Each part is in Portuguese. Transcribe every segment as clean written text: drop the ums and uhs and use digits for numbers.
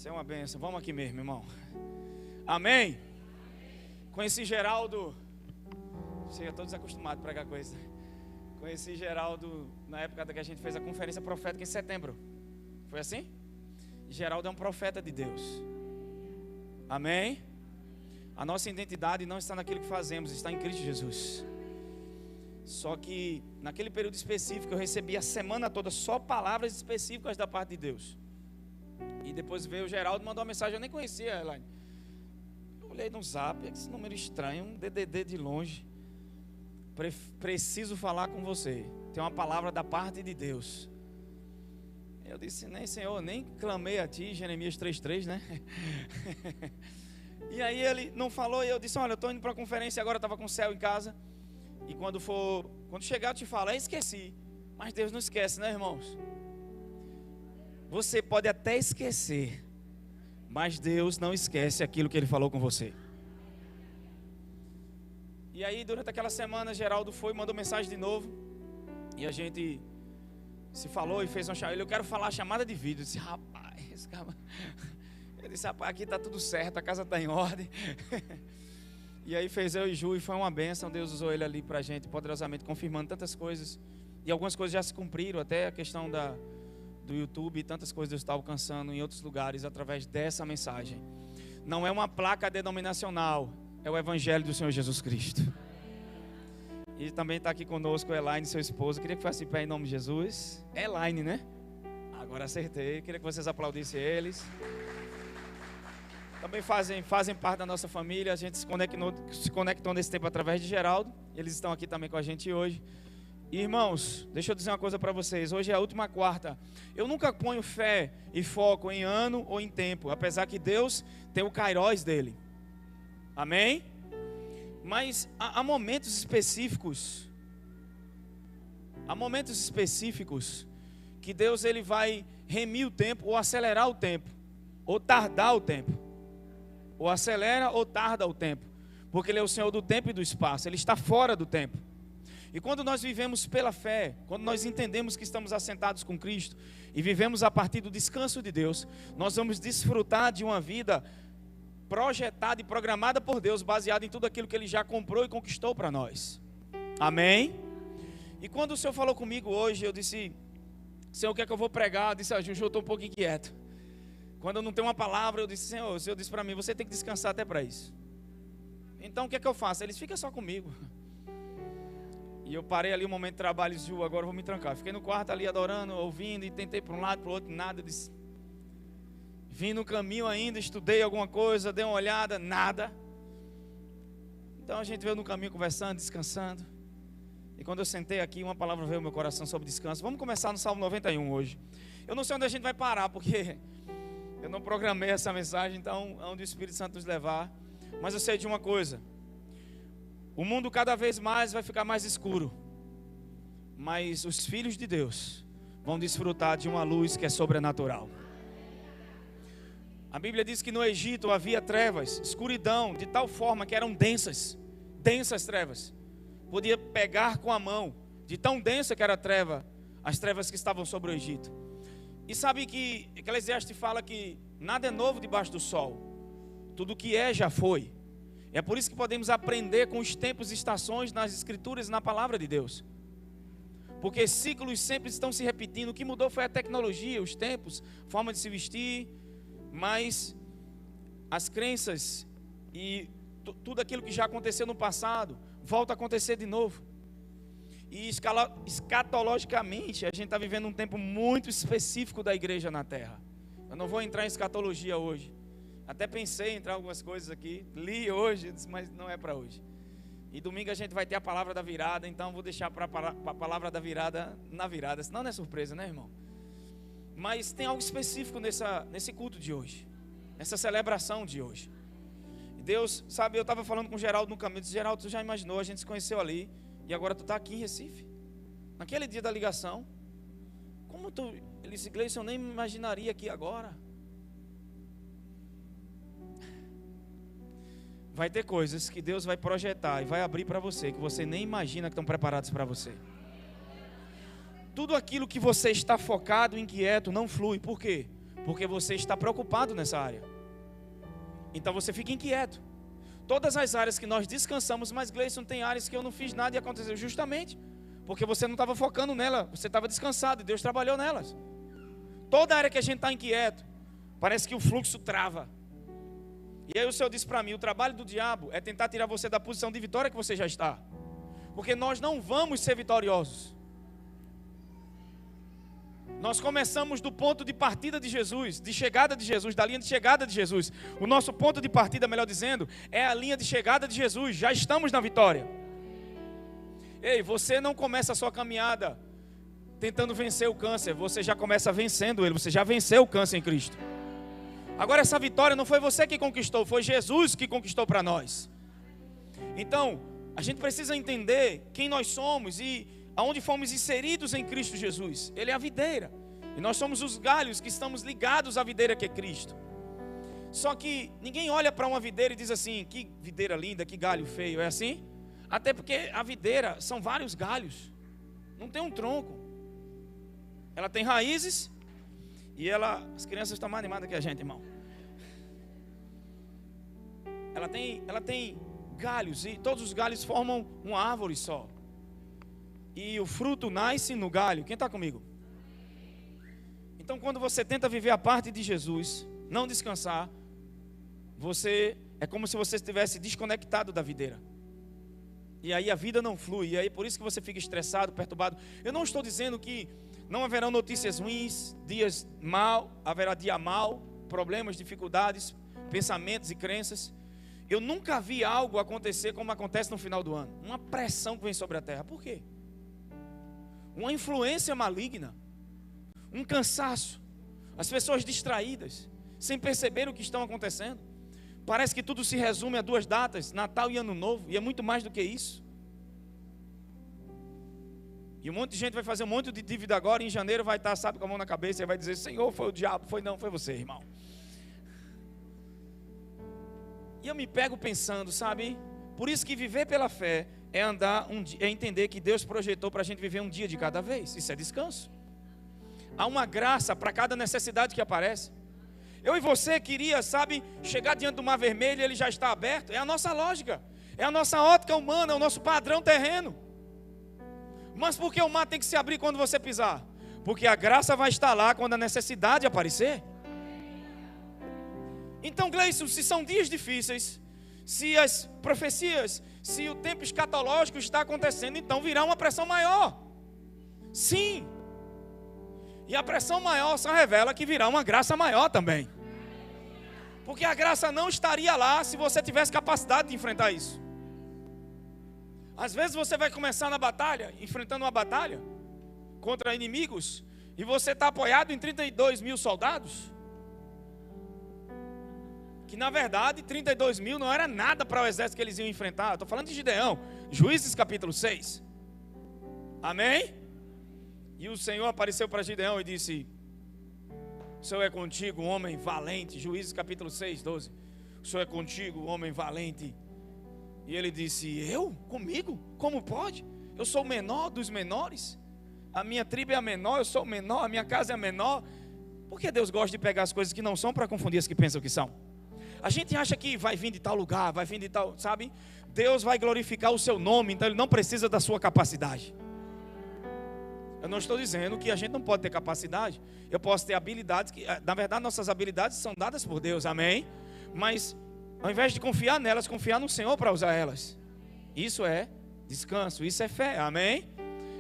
Isso é uma bênção. Vamos aqui mesmo, irmão. Amém? Conheci Geraldo. Eu estou desacostumado a pregar coisa. Conheci Geraldo na época que a gente fez a conferência profética em setembro. Foi assim? Geraldo é um profeta de Deus. Amém? A nossa identidade não está naquilo que fazemos, está em Cristo Jesus. Só que naquele período específico eu recebi a semana toda só palavras específicas da parte de Deus. E depois veio o Geraldo e mandou uma mensagem, eu nem conhecia a Elaine. Eu olhei no zap, esse número estranho, um DDD de longe. Preciso falar com você. Tem uma palavra da parte de Deus. Eu disse, nem Senhor, nem clamei a ti, Jeremias 3:3, né? E aí ele não falou e eu disse, olha, eu estou indo para a conferência agora, eu estava com o céu em casa. E quando chegar eu te falo, eu esqueci. Mas Deus não esquece, né, irmãos? Você pode até esquecer, mas Deus não esquece aquilo que Ele falou com você. E aí durante aquela semana Geraldo mandou mensagem de novo. E a gente se falou e fez uma chamada. Eu quero falar a chamada de vídeo. Eu disse, rapaz, calma. Ele disse, rapaz, aqui está tudo certo, a casa está em ordem. E aí fez eu e Ju e foi uma bênção. Deus usou ele ali para a gente poderosamente, confirmando tantas coisas. E algumas coisas já se cumpriram, até a questão do YouTube e tantas coisas Deus está alcançando em outros lugares através dessa mensagem. Não é uma placa denominacional, é o Evangelho do Senhor Jesus Cristo. E também está aqui conosco Elaine, seu esposo. Queria que fosse em pé em nome de Jesus. Elaine, né? Agora acertei. Queria que vocês aplaudissem eles. Também fazem parte da nossa família. A gente se conectou nesse tempo através de Geraldo. Eles estão aqui também com a gente hoje. E, irmãos, deixa eu dizer uma coisa para vocês. Hoje é a última quarta. Eu nunca ponho fé e foco em ano ou em tempo, apesar que Deus tem o Kairos dele. Amém? Mas há momentos específicos. Há momentos específicos que Deus ele vai remir o tempo ou acelerar o tempo, ou tardar o tempo. Ou acelera ou tarda o tempo, porque Ele é o Senhor do tempo e do espaço. Ele está fora do tempo. E quando nós vivemos pela fé, quando nós entendemos que estamos assentados com Cristo e vivemos a partir do descanso de Deus, nós vamos desfrutar de uma vida projetada e programada por Deus, baseada em tudo aquilo que Ele já comprou e conquistou para nós. Amém? E quando o Senhor falou comigo hoje, eu disse, Senhor, o que é que eu vou pregar? Eu disse, Juju, eu estou um pouco inquieto. Quando eu não tenho uma palavra, eu disse, Senhor, o Senhor disse para mim, você tem que descansar até para isso. Então o que é que eu faço? Eles ficam só comigo. E eu parei ali um momento de trabalho e disse, Ju, agora eu vou me trancar. Fiquei no quarto ali adorando, ouvindo, e tentei para um lado, para o outro, nada. Eu disse, vim no caminho ainda, estudei alguma coisa, dei uma olhada, nada. Então a gente veio no caminho conversando, descansando. E quando eu sentei aqui, uma palavra veio ao meu coração sobre descanso. Vamos começar no Salmo 91 hoje. Eu não sei onde a gente vai parar, porque eu não programei essa mensagem, então onde o Espírito Santo nos levar. Mas eu sei de uma coisa. O mundo cada vez mais vai ficar mais escuro. Mas os filhos de Deus vão desfrutar de uma luz que é sobrenatural. A Bíblia diz que no Egito havia trevas, escuridão, de tal forma que eram densas trevas. Podia pegar com a mão, de tão densa que era a treva, as trevas que estavam sobre o Egito. E sabe que Eclesiastes fala que nada é novo debaixo do sol. Tudo que é já foi. É por isso que podemos aprender com os tempos e estações nas Escrituras e na Palavra de Deus. Porque ciclos sempre estão se repetindo. O que mudou foi a tecnologia, os tempos, forma de se vestir. Mas as crenças e tudo aquilo que já aconteceu no passado volta a acontecer de novo. E escatologicamente, a gente está vivendo um tempo muito específico da igreja na terra. Eu não vou entrar em escatologia hoje. Até pensei em entrar em algumas coisas aqui. Li hoje, mas não é para hoje. E domingo a gente vai ter a palavra da virada. Então vou deixar para a palavra da virada na virada. Senão não é surpresa, né, irmão? Mas tem algo específico nesse culto de hoje. Nessa celebração de hoje. Deus, sabe, eu estava falando com o Geraldo no caminho. Eu disse, Geraldo, tu já imaginou, a gente se conheceu ali. E agora tu está aqui em Recife. Naquele dia da ligação. Como tu... Ele disse, Gleison, eu nem imaginaria aqui agora. Vai ter coisas que Deus vai projetar e vai abrir para você, que você nem imagina que estão preparados para você. Tudo aquilo que você está focado, inquieto, não flui. Por quê? Porque você está preocupado nessa área. Então você fica inquieto. Todas as áreas que nós descansamos, mas Gleison, tem áreas que eu não fiz nada e aconteceu justamente porque você não estava focando nela, você estava descansado e Deus trabalhou nelas. Toda área que a gente está inquieto, parece que o fluxo trava. E aí o Senhor disse para mim, o trabalho do diabo é tentar tirar você da posição de vitória que você já está. Porque nós não vamos ser vitoriosos. Nós começamos do ponto de partida de Jesus, de chegada de Jesus, da linha de chegada de Jesus. O nosso ponto de partida, melhor dizendo, é a linha de chegada de Jesus. Já estamos na vitória. Ei, você não começa a sua caminhada tentando vencer o câncer. Você já começa vencendo ele. Você já venceu o câncer em Cristo. Agora essa vitória não foi você que conquistou, foi Jesus que conquistou para nós. Então, a gente precisa entender quem nós somos e aonde fomos inseridos em Cristo Jesus. Ele é a videira. E nós somos os galhos que estamos ligados à videira que é Cristo. Só que ninguém olha para uma videira e diz assim, que videira linda, que galho feio, é assim? Até porque a videira são vários galhos. Não tem um tronco. Ela tem raízes e as crianças estão mais animadas que a gente, irmão. Ela tem galhos e todos os galhos formam uma árvore só. E o fruto nasce no galho. Quem está comigo? Então quando você tenta viver a parte de Jesus, não descansar, é como se você estivesse desconectado da videira. E aí a vida não flui, e aí por isso que você fica estressado, perturbado. Eu não estou dizendo que não haverão notícias ruins, dias mal, haverá dia mal, problemas, dificuldades, pensamentos e crenças. Eu nunca vi algo acontecer como acontece no final do ano. Uma pressão que vem sobre a terra. Por quê? Uma influência maligna, um cansaço, as pessoas distraídas, sem perceber o que estão acontecendo. Parece que tudo se resume a 2 datas, Natal e Ano Novo, e é muito mais do que isso. E um monte de gente vai fazer um monte de dívida agora, e em janeiro vai estar, sabe, com a mão na cabeça, e vai dizer, Senhor, foi o diabo, foi você, irmão. E eu me pego pensando, sabe, por isso que viver pela fé é entender que Deus projetou para a gente viver um dia de cada vez, isso é descanso. Há uma graça para cada necessidade que aparece. Eu e você queria, sabe, chegar diante do mar vermelho e ele já está aberto. É a nossa lógica, é a nossa ótica humana, é o nosso padrão terreno. Mas por que o mar tem que se abrir quando você pisar? Porque a graça vai estar lá quando a necessidade aparecer. Então, Gleison, se são dias difíceis, se as profecias, se o tempo escatológico está acontecendo, então virá uma pressão maior. Sim. E a pressão maior só revela que virá uma graça maior também. Porque a graça não estaria lá se você tivesse capacidade de enfrentar isso. Às vezes você vai começar na batalha, enfrentando uma batalha contra inimigos, e você está apoiado em 32 mil soldados. Que na verdade 32 mil não era nada para o exército que eles iam enfrentar. Estou falando de Gideão, Juízes capítulo 6. Amém? E o Senhor apareceu para Gideão e disse, o Senhor é contigo, homem valente. Juízes capítulo 6, 12. O Senhor é contigo, homem valente. E ele disse, eu? Comigo? Como pode? Eu sou o menor dos menores. A minha tribo é a menor, eu sou o menor, a minha casa é a menor. Por que Deus gosta de pegar as coisas que não são para confundir as que pensam que são? A gente acha que vai vir de tal lugar, vai vir de tal, sabe? Deus vai glorificar o seu nome, então Ele não precisa da sua capacidade. Eu não estou dizendo que a gente não pode ter capacidade. Eu posso ter habilidades, que na verdade nossas habilidades são dadas por Deus, amém? Mas ao invés de confiar nelas, confiar no Senhor para usar elas. Isso é descanso, isso é fé, amém?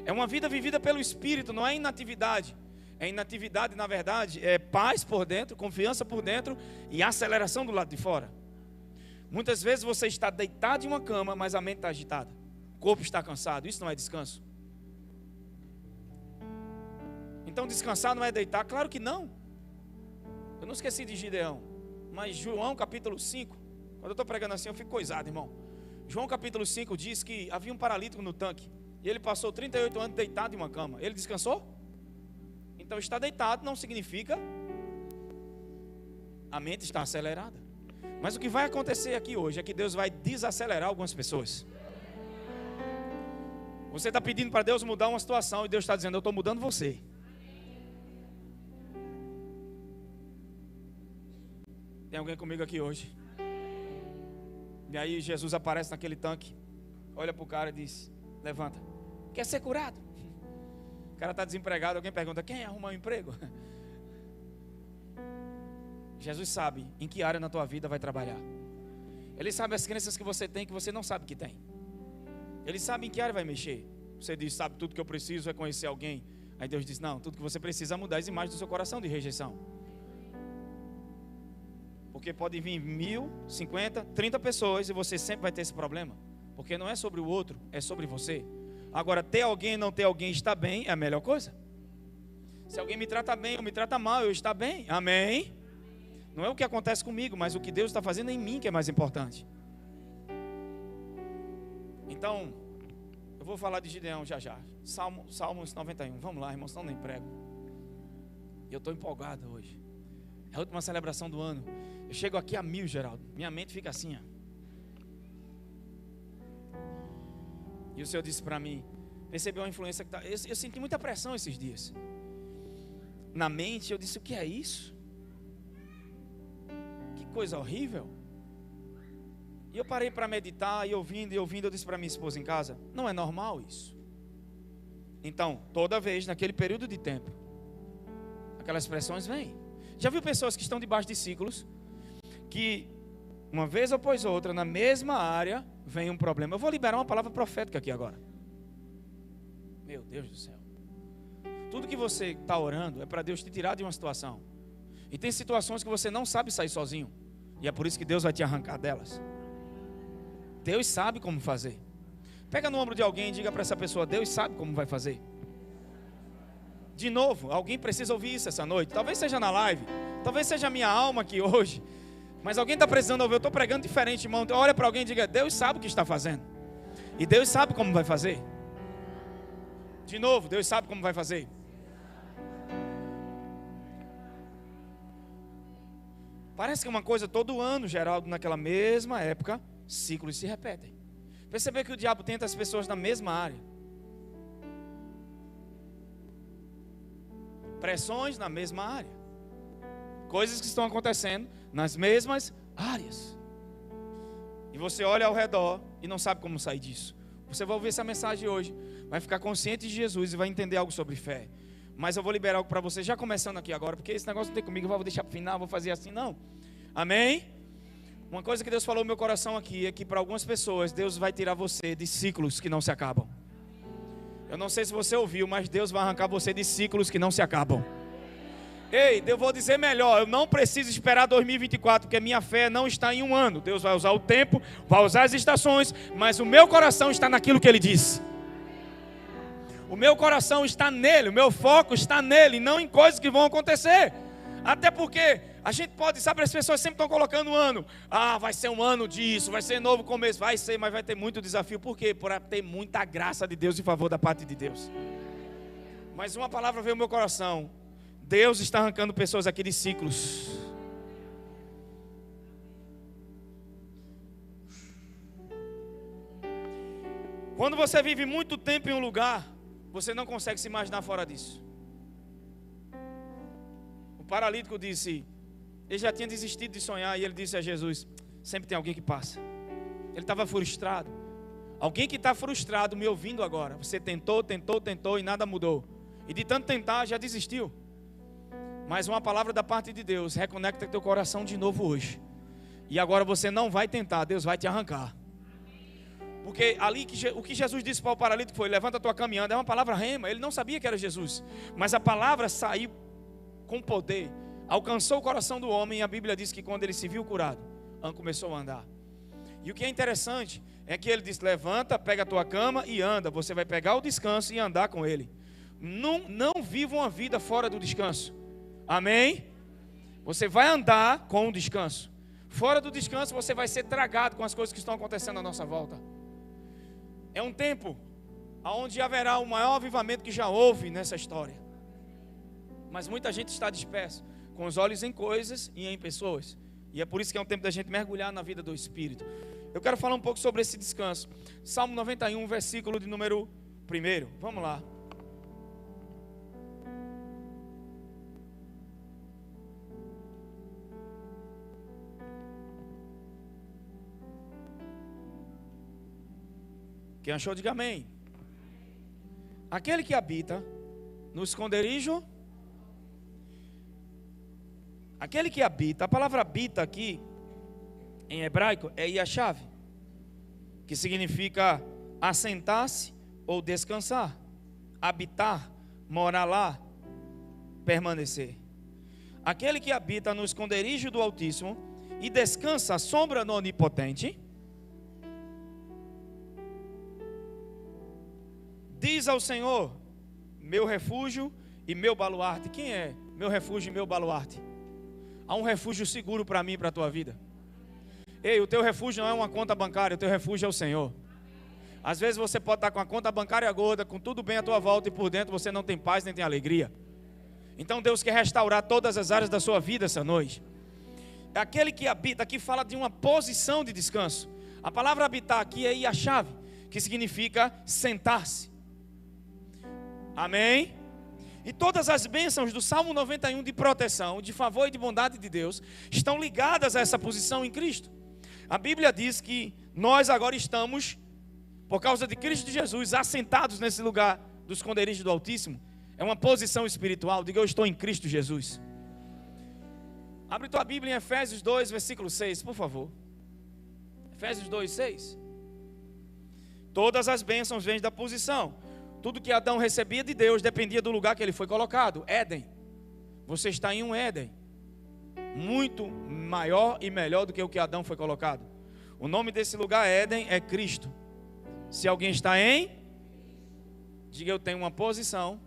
É uma vida vivida pelo Espírito, não é inatividade. É inatividade, na verdade, é paz por dentro, confiança por dentro e aceleração do lado de fora. Muitas vezes você está deitado em uma cama, mas a mente está agitada. O corpo está cansado, isso não é descanso. Então descansar não é deitar? Claro que não. Eu não esqueci de Gideão, mas João capítulo 5, quando eu estou pregando assim eu fico coisado, irmão. João capítulo 5 diz que havia um paralítico no tanque, e ele passou 38 anos deitado em uma cama. Ele descansou? Então estar deitado não significa a mente está acelerada. Mas o que vai acontecer aqui hoje é que Deus vai desacelerar algumas pessoas. Você está pedindo para Deus mudar uma situação e Deus está dizendo, eu estou mudando você. Tem alguém comigo aqui hoje? E aí Jesus aparece naquele tanque, olha para o cara e diz: levanta, quer ser curado? O cara está desempregado, alguém pergunta: quem arrumar um emprego? Jesus sabe em que área na tua vida vai trabalhar. Ele sabe as crenças que você tem que você não sabe que tem. Ele sabe em que área vai mexer. Você diz: sabe tudo que eu preciso é conhecer alguém. Aí Deus diz: não, tudo que você precisa é mudar as imagens do seu coração de rejeição. Porque pode vir 1000, 50, 30 pessoas e você sempre vai ter esse problema. Porque não é sobre o outro, é sobre você. Agora, ter alguém e não ter alguém estar bem é a melhor coisa. Se alguém me trata bem ou me trata mal, eu estou bem. Amém? Não é o que acontece comigo, mas o que Deus está fazendo em mim que é mais importante. Então, eu vou falar de Gideão já já. Salmos 91. Vamos lá, irmãos, não nem prego. Eu estou empolgado hoje. É a última celebração do ano. Eu chego aqui a 1000, Geraldo. Minha mente fica assim, ó. E o Senhor disse para mim, percebeu a influência que está. Eu senti muita pressão esses dias. Na mente, eu disse: o que é isso? Que coisa horrível. E eu parei para meditar, e ouvindo, eu disse para minha esposa em casa: não é normal isso. Então, toda vez, naquele período de tempo, aquelas pressões vêm. Já viu pessoas que estão debaixo de ciclos, que uma vez após outra, na mesma área, vem um problema. Eu vou liberar uma palavra profética aqui agora. Meu Deus do céu. Tudo que você está orando é para Deus te tirar de uma situação. E tem situações que você não sabe sair sozinho. E é por isso que Deus vai te arrancar delas. Deus sabe como fazer. Pega no ombro de alguém e diga para essa pessoa: Deus sabe como vai fazer. De novo, alguém precisa ouvir isso essa noite. Talvez seja na live, talvez seja a minha alma aqui hoje, mas alguém está precisando ouvir. Eu estou pregando diferente, irmão. Então olha para alguém e diga: Deus sabe o que está fazendo. E Deus sabe como vai fazer. De novo, Deus sabe como vai fazer. Parece que é uma coisa todo ano, Geraldo, naquela mesma época, ciclos se repetem. Perceber que o diabo tenta as pessoas na mesma área. Pressões na mesma área. Coisas que estão acontecendo nas mesmas áreas. E você olha ao redor e não sabe como sair disso. Você vai ouvir essa mensagem hoje, vai ficar consciente de Jesus e vai entender algo sobre fé. Mas eu vou liberar algo para você, já começando aqui agora, porque esse negócio não tem comigo, eu vou deixar para o final, vou fazer assim, não. Amém? Uma coisa que Deus falou no meu coração aqui é que para algumas pessoas, Deus vai tirar você de ciclos que não se acabam. Eu não sei se você ouviu, mas Deus vai arrancar você de ciclos que não se acabam. Ei, eu vou dizer melhor, eu não preciso esperar 2024, porque minha fé não está em um ano. Deus vai usar o tempo, vai usar as estações, mas o meu coração está naquilo que Ele disse. O meu coração está nele, o meu foco está nele, não em coisas que vão acontecer. Até porque a gente pode, sabe, as pessoas sempre estão colocando um ano. Ah, vai ser um ano disso, vai ser novo começo. Vai ser, mas vai ter muito desafio. Por quê? Por ter muita graça de Deus e favor da parte de Deus. Mas uma palavra veio ao meu coração. Deus está arrancando pessoas aqui de ciclos. Quando você vive muito tempo em um lugar, você não consegue se imaginar fora disso. O paralítico disse, ele já tinha desistido de sonhar, e ele disse a Jesus: sempre tem alguém que passa. Ele estava frustrado. Alguém que está frustrado me ouvindo agora. Você tentou e nada mudou. E de tanto tentar, já desistiu. Mas uma palavra da parte de Deus reconecta teu coração de novo hoje. E agora você não vai tentar, Deus vai te arrancar. Porque ali o que Jesus disse para o paralítico foi: levanta a tua cama e anda. É uma palavra rema, ele não sabia que era Jesus. Mas a palavra saiu com poder, alcançou o coração do homem. E a Bíblia diz que quando ele se viu curado, começou a andar. E o que é interessante é que ele disse: levanta, pega a tua cama e anda. Você vai pegar o descanso e andar com ele. Não viva uma vida fora do descanso. Amém? Você vai andar com o descanso. Fora do descanso você vai ser tragado com as coisas que estão acontecendo à nossa volta. É um tempo onde haverá o maior avivamento que já houve nessa história. Mas muita gente está dispersa, com os olhos em coisas e em pessoas. E é por isso que é um tempo da gente mergulhar na vida do Espírito. Eu quero falar um pouco sobre esse descanso. Salmo 91, versículo de número 1. Vamos lá. Quem achou, diga amém. Aquele que habita no esconderijo. Aquele que habita, a palavra habita aqui, em hebraico, é yashav, que significa assentar-se ou descansar, habitar, morar lá, permanecer. Aquele que habita no esconderijo do Altíssimo e descansa à sombra do Onipotente, diz ao Senhor, meu refúgio e meu baluarte. Quem é meu refúgio e meu baluarte? Há um refúgio seguro para mim e para a tua vida. Ei, o teu refúgio não é uma conta bancária, o teu refúgio é o Senhor. Às vezes você pode estar com a conta bancária gorda, com tudo bem à tua volta, e por dentro você não tem paz nem tem alegria. Então Deus quer restaurar todas as áreas da sua vida essa noite. Aquele que habita, aqui fala de uma posição de descanso. A palavra habitar aqui é yashav, que significa sentar-se. Amém? E todas as bênçãos do Salmo 91 de proteção, de favor e de bondade de Deus, estão ligadas a essa posição em Cristo. A Bíblia diz que nós agora estamos, por causa de Cristo Jesus, assentados nesse lugar do esconderijo do Altíssimo. É uma posição espiritual. Diga, eu estou em Cristo Jesus. Abre tua Bíblia em Efésios 2, versículo 6, por favor. Efésios 2, 6. Todas as bênçãos vêm da posição. Tudo que Adão recebia de Deus dependia do lugar que ele foi colocado. Éden. Você está em um Éden. Muito maior e melhor do que o que Adão foi colocado. O nome desse lugar, Éden, é Cristo. Se alguém está em, diga, eu tenho uma posição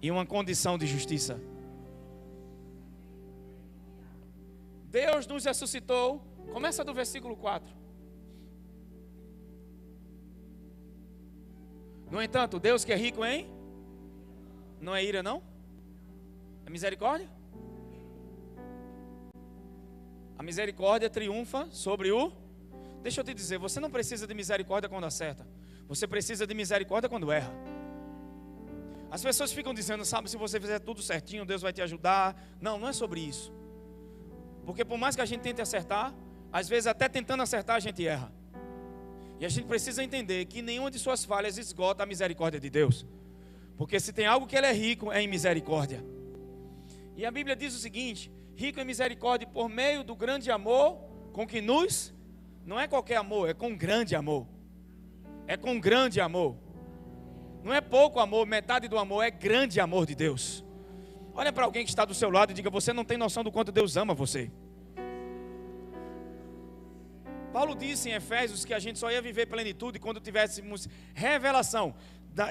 e uma condição de justiça. Deus nos ressuscitou. Começa do versículo 4. No entanto, Deus que é rico em, não é ira não? É misericórdia? A misericórdia triunfa sobre o... Deixa eu te dizer, você não precisa de misericórdia quando acerta. Você precisa de misericórdia quando erra. As pessoas ficam dizendo, sabe, se você fizer tudo certinho, Deus vai te ajudar. Não, não é sobre isso. Porque por mais que a gente tente acertar, às vezes até tentando acertar a gente erra. E a gente precisa entender que nenhuma de suas falhas esgota a misericórdia de Deus. Porque se tem algo que ele é rico, é em misericórdia. E a Bíblia diz o seguinte, rico em misericórdia por meio do grande amor com que nos... Não é qualquer amor, é com grande amor. É com grande amor. Não é pouco amor, metade do amor é grande amor de Deus. Olha para alguém que está do seu lado e diga, você não tem noção do quanto Deus ama você. Paulo disse em Efésios que a gente só ia viver plenitude quando tivéssemos revelação.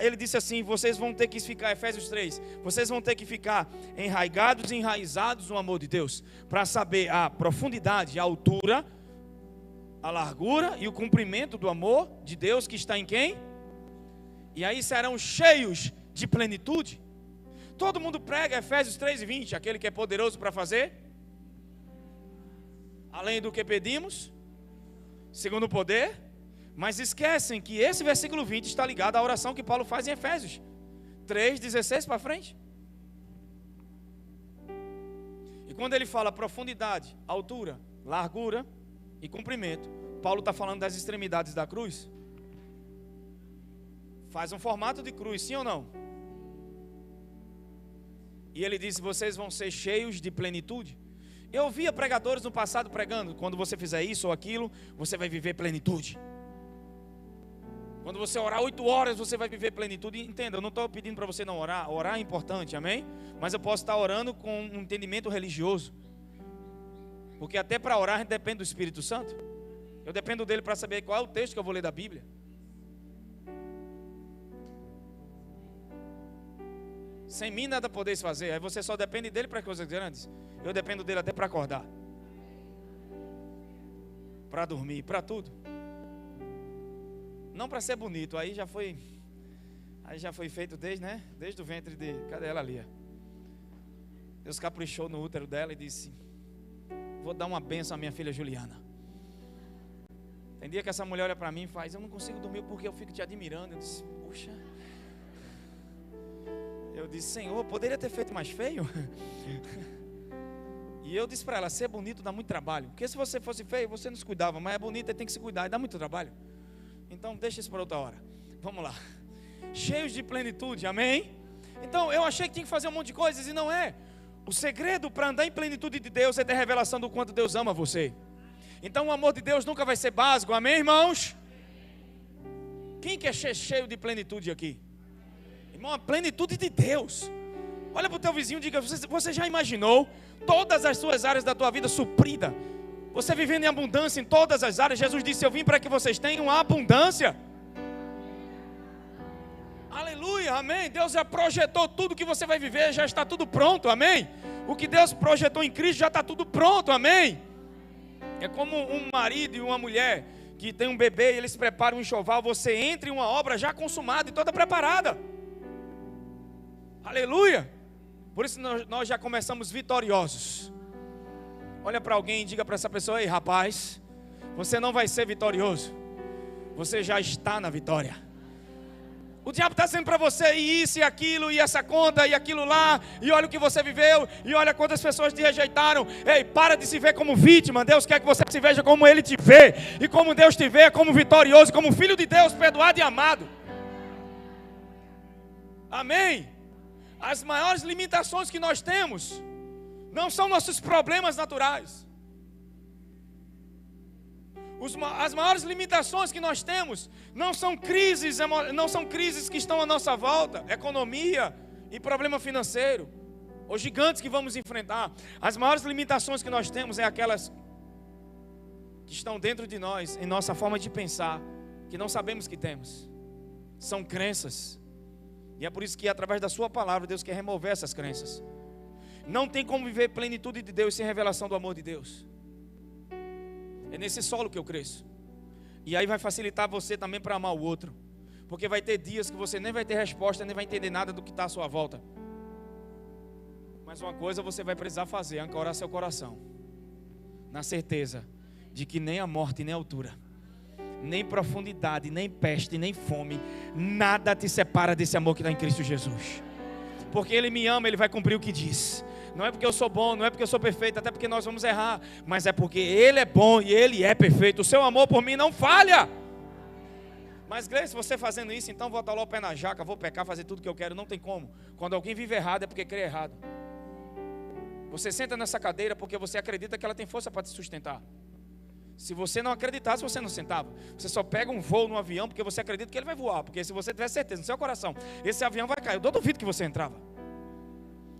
Ele disse assim, vocês vão ter que ficar, Efésios 3, vocês vão ter que ficar enraigados e enraizados no amor de Deus, para saber a profundidade, a altura, a largura e o comprimento do amor de Deus que está em quem? E aí serão cheios de plenitude. Todo mundo prega Efésios 3:20, aquele que é poderoso para fazer, além do que pedimos, segundo o poder, mas esquecem que esse versículo 20 está ligado à oração que Paulo faz em Efésios 3:16 para frente. E quando ele fala profundidade, altura, largura e comprimento, Paulo está falando das extremidades da cruz. Faz um formato de cruz, sim ou não? E ele diz, vocês vão ser cheios de plenitude. Eu via pregadores no passado pregando, quando você fizer isso ou aquilo, você vai viver plenitude. Quando você orar 8 horas, você vai viver plenitude. Entenda, eu não estou pedindo para você não orar. Orar é importante, amém? Mas eu posso estar orando com um entendimento religioso. Porque até para orar a gente depende do Espírito Santo. Eu dependo dele para saber qual é o texto que eu vou ler da Bíblia. Sem mim nada podeis fazer. Aí você só depende dele para coisas grandes. Eu dependo dele até para acordar, para dormir, para tudo. Não para ser bonito. Aí já foi feito desde o ventre de... Cadê ela ali? Deus caprichou no útero dela e disse, vou dar uma bênção à minha filha Juliana. Tem dia que essa mulher olha para mim e faz, eu não consigo dormir porque eu fico te admirando. Eu disse, puxa. Eu disse, Senhor, poderia ter feito mais feio? E eu disse para ela, ser bonito dá muito trabalho. Porque se você fosse feio, você não se cuidava. Mas é bonito e tem que se cuidar e dá muito trabalho. Então deixa isso para outra hora. Vamos lá. Cheios de plenitude, amém? Então eu achei que tinha que fazer um monte de coisas e não é. O segredo para andar em plenitude de Deus é ter revelação do quanto Deus ama você. Então o amor de Deus nunca vai ser básico, amém, irmãos? Quem quer ser cheio de plenitude aqui? Irmão, a plenitude de Deus. Olha para o teu vizinho e diga: você já imaginou todas as suas áreas da tua vida suprida? Você vivendo em abundância em todas as áreas. Jesus disse: eu vim para que vocês tenham abundância. Aleluia, amém. Deus já projetou tudo que você vai viver, já está tudo pronto, amém. O que Deus projetou em Cristo já está tudo pronto, amém. É como um marido e uma mulher que tem um bebê e eles preparam um enxoval. Você entra em uma obra já consumada e toda preparada. Aleluia. Por isso nós já começamos vitoriosos. Olha para alguém e diga para essa pessoa: ei, rapaz, você não vai ser vitorioso, você já está na vitória. O diabo está dizendo para você isso e aquilo, e essa conta e aquilo lá, e olha o que você viveu, e olha quantas pessoas te rejeitaram. Ei, para de se ver como vítima. Deus quer que você se veja como Ele te vê, e como Deus te vê, como vitorioso, como filho de Deus, perdoado e amado. Amém. As maiores limitações que nós temos não são nossos problemas naturais. As maiores limitações que nós temos não são crises que estão à nossa volta, economia e problema financeiro, ou gigantes que vamos enfrentar. As maiores limitações que nós temos é aquelas que estão dentro de nós, em nossa forma de pensar, que não sabemos que temos. São crenças. E é por isso que através da sua palavra Deus quer remover essas crenças. Não tem como viver plenitude de Deus sem revelação do amor de Deus. É nesse solo que eu cresço. E aí vai facilitar você também para amar o outro. Porque vai ter dias que você nem vai ter resposta, nem vai entender nada do que está à sua volta. Mas uma coisa você vai precisar fazer: ancorar seu coração na certeza de que nem a morte, nem a altura, nem profundidade, nem peste, nem fome, nada te separa desse amor que está em Cristo Jesus. Porque Ele me ama, Ele vai cumprir o que diz. Não é porque eu sou bom, não é porque eu sou perfeito, até porque nós vamos errar, mas é porque Ele é bom e Ele é perfeito. O seu amor por mim não falha. Mas Gleice, se você fazendo isso, então vou botar lá o pé na jaca, vou pecar, fazer tudo que eu quero. Não tem como. Quando alguém vive errado é porque crê errado. Você senta nessa cadeira porque você acredita que ela tem força para te sustentar. Se você não acreditasse, você não sentava. Você só pega um voo no avião porque você acredita que ele vai voar. Porque se você tiver certeza no seu coração, esse avião vai cair, eu duvido que você entrava.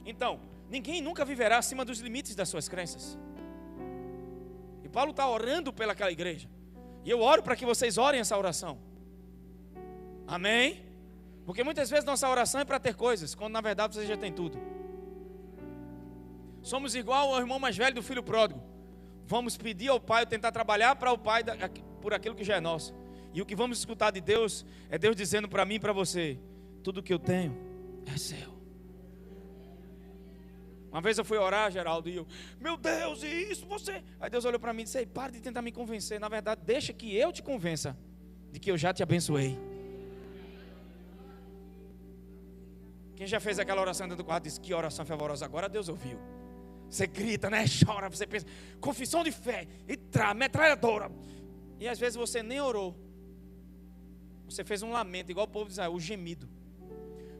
Então, ninguém nunca viverá acima dos limites das suas crenças. E Paulo está orando pelaquela igreja. E eu oro para que vocês orem essa oração. Amém? Porque muitas vezes nossa oração é para ter coisas, quando na verdade você já tem tudo. Somos igual ao irmão mais velho do filho pródigo. Vamos pedir ao pai, ou tentar trabalhar para o pai por aquilo que já é nosso. E o que vamos escutar de Deus é Deus dizendo para mim e para você: tudo que eu tenho é seu. Uma vez eu fui orar, Geraldo, e eu: meu Deus, e isso você? Aí Deus olhou para mim e disse: para de tentar me convencer. Na verdade, deixa que eu te convença de que eu já te abençoei. Quem já fez aquela oração dentro do quarto disse: que oração fervorosa. Agora Deus ouviu. Você grita, né? Chora, você pensa, confissão de fé, e metralhadora. E às vezes você nem orou. Você fez um lamento, igual o povo de Israel, o gemido.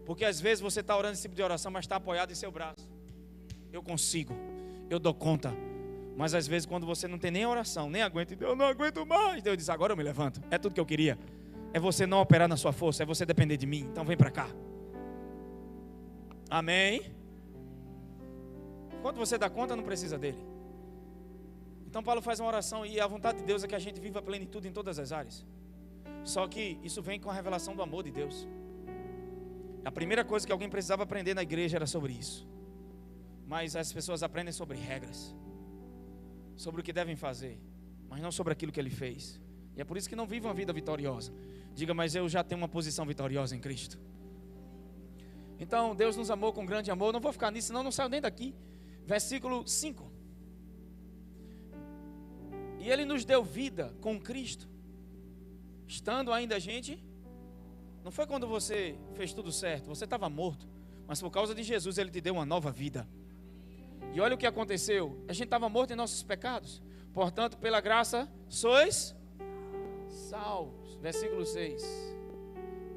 Porque às vezes você está orando esse tipo de oração, mas está apoiado em seu braço. Eu consigo, eu dou conta. Mas às vezes quando você não tem nem oração, nem aguenta, eu não aguento mais, Deus diz: agora eu me levanto. É tudo que eu queria. É você não operar na sua força, é você depender de mim. Então vem para cá. Amém? Quando você dá conta, não precisa dele. Então Paulo faz uma oração, e a vontade de Deus é que a gente viva a plenitude em todas as áreas. Só que isso vem com a revelação do amor de Deus. A primeira coisa que alguém precisava aprender na igreja era sobre isso. Mas as pessoas aprendem sobre regras, sobre o que devem fazer, mas não sobre aquilo que ele fez. E é por isso que não vivem uma vida vitoriosa. Diga: mas eu já tenho uma posição vitoriosa em Cristo. Então Deus nos amou com grande amor. Não vou ficar nisso, senão eu não saio nem daqui. Versículo 5. E Ele nos deu vida com Cristo, estando ainda a gente. Não foi quando você fez tudo certo, você estava morto, mas por causa de Jesus Ele te deu uma nova vida. E olha o que aconteceu: a gente estava morto em nossos pecados, portanto pela graça sois salvos. Versículo 6.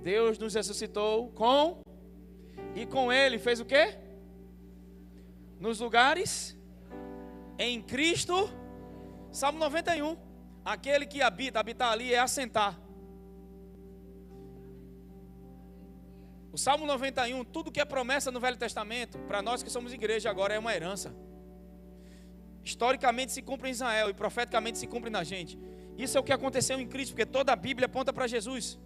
Deus nos ressuscitou e com Ele fez o quê? Nos lugares em Cristo. Salmo 91. Aquele que habitar ali é assentar. O Salmo 91, tudo que é promessa no Velho Testamento, para nós que somos igreja agora, é uma herança. Historicamente se cumpre em Israel e profeticamente se cumpre na gente. Isso é o que aconteceu em Cristo, porque toda a Bíblia aponta para Jesus.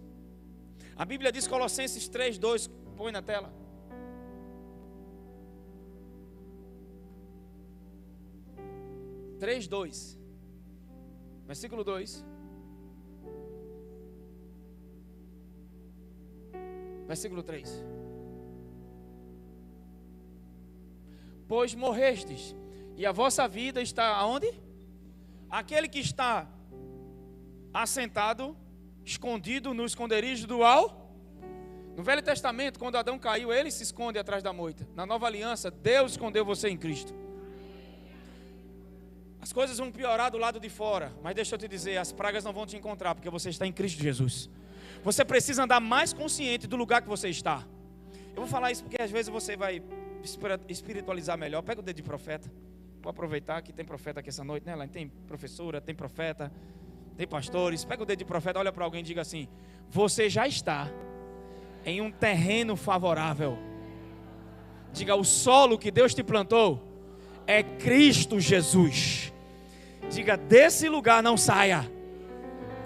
A Bíblia diz, Colossenses 3:2, põe na tela. Versículo 2. Versículo 3. Pois morrestes, e a vossa vida está aonde? Aquele que está assentado, escondido no esconderijo do Al. No Velho Testamento, quando Adão caiu, ele se esconde atrás da moita. Na Nova Aliança, Deus escondeu você em Cristo. As coisas vão piorar do lado de fora, mas deixa eu te dizer, as pragas não vão te encontrar, porque você está em Cristo Jesus. Você precisa andar mais consciente do lugar que você está. Eu vou falar isso porque às vezes você vai espiritualizar melhor. Pega o dedo de profeta. Vou aproveitar que tem profeta aqui essa noite, né? Tem professora, tem profeta, tem pastores. Pega o dedo de profeta, olha para alguém e diga assim: você já está em um terreno favorável. Diga: o solo que Deus te plantou é Cristo Jesus. Diga: desse lugar não saia.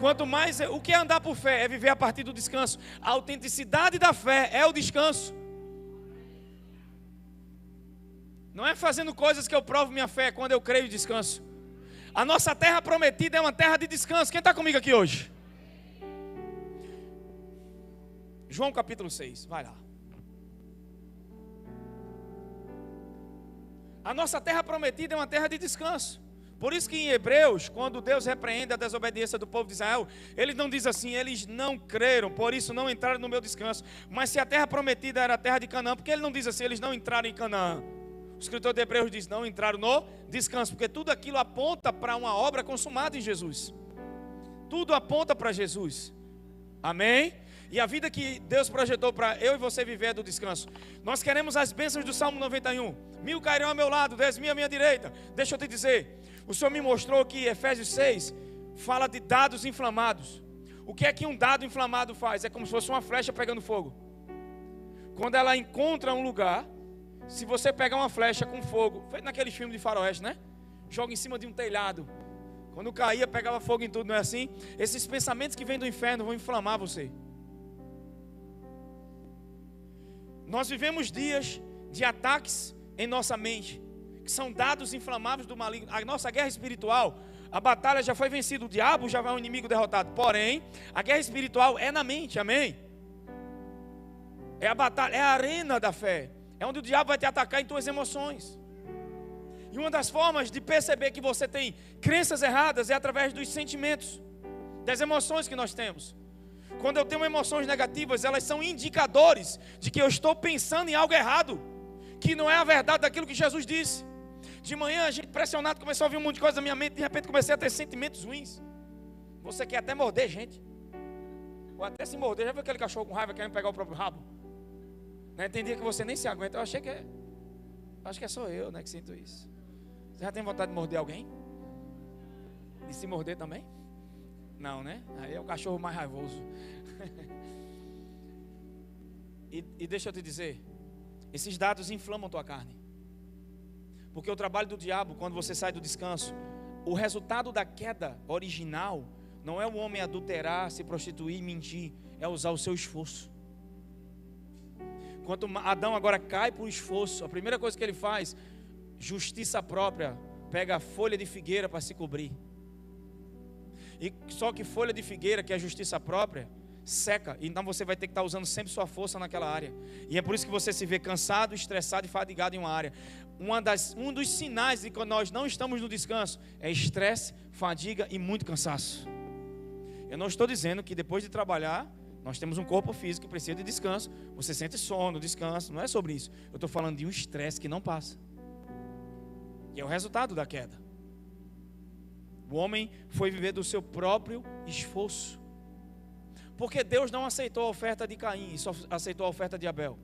Quanto mais, o que é andar por fé? É viver a partir do descanso. A autenticidade da fé é o descanso. Não é fazendo coisas que eu provo minha fé, quando eu creio e descanso. A nossa terra prometida é uma terra de descanso. Quem está comigo aqui hoje? João capítulo 6, vai lá. A nossa terra prometida é uma terra de descanso. Por isso que em Hebreus, quando Deus repreende a desobediência do povo de Israel, ele não diz assim: eles não creram, por isso não entraram no meu descanso. Mas se a terra prometida era a terra de Canaã, porque ele não diz assim: eles não entraram em Canaã? O escritor de Hebreus diz: não entraram no descanso, porque tudo aquilo aponta para uma obra consumada em Jesus. Tudo aponta para Jesus. Amém? E a vida que Deus projetou para eu e você viver é do descanso. Nós queremos as bênçãos do Salmo 91. 1000 cairão ao meu lado, 10.000 à minha direita. Deixa eu te dizer, o Senhor me mostrou que Efésios 6 fala de dados inflamados. O que é que um dado inflamado faz? É como se fosse uma flecha pegando fogo. Quando ela encontra um lugar, se você pegar uma flecha com fogo, feito naquele filme de faroeste, né? Joga em cima de um telhado. Quando caía, pegava fogo em tudo, não é assim? Esses pensamentos que vêm do inferno vão inflamar você. Nós vivemos dias de ataques em nossa mente, que são dados inflamáveis do maligno. A nossa guerra espiritual, a batalha já foi vencida, o diabo já vai um inimigo derrotado. Porém, a guerra espiritual é na mente, amém? É a batalha, é a arena da fé. É onde o diabo vai te atacar em tuas emoções. E uma das formas de perceber que você tem crenças erradas é através dos sentimentos, das emoções que nós temos. Quando eu tenho emoções negativas, elas são indicadores de que eu estou pensando em algo errado, que não é a verdade daquilo que Jesus disse. De manhã, a gente pressionado, começou a ouvir um monte de coisa na minha mente, de repente comecei a ter sentimentos ruins. Você quer até morder gente, ou até se morder. Já viu aquele cachorro com raiva querendo pegar o próprio rabo? Né? Tem dia que você nem se aguenta. Eu achei que acho que é só eu, né, que sinto isso. Você já tem vontade de morder alguém? De se morder também? Não, né? Aí é o cachorro mais raivoso. E deixa eu te dizer, esses dados inflamam tua carne. Porque o trabalho do diabo, quando você sai do descanso, o resultado da queda original não é o homem adulterar, se prostituir, mentir, é usar o seu esforço. Quando Adão agora cai por esforço, a primeira coisa que ele faz, justiça própria, pega a folha de figueira para se cobrir. E só que folha de figueira, que é a justiça própria, seca. Então você vai ter que estar usando sempre sua força naquela área. E é por isso que você se vê cansado, estressado e fadigado em uma área. Um dos sinais de que nós não estamos no descanso é estresse, fadiga e muito cansaço. Eu não estou dizendo que depois de trabalhar, nós temos um corpo físico que precisa de descanso. Você sente sono, descanso, não é sobre isso. Eu estou falando de um estresse que não passa. E é o resultado da queda. O homem foi viver do seu próprio esforço. Porque Deus não aceitou a oferta de Caim, só aceitou a oferta de Abel.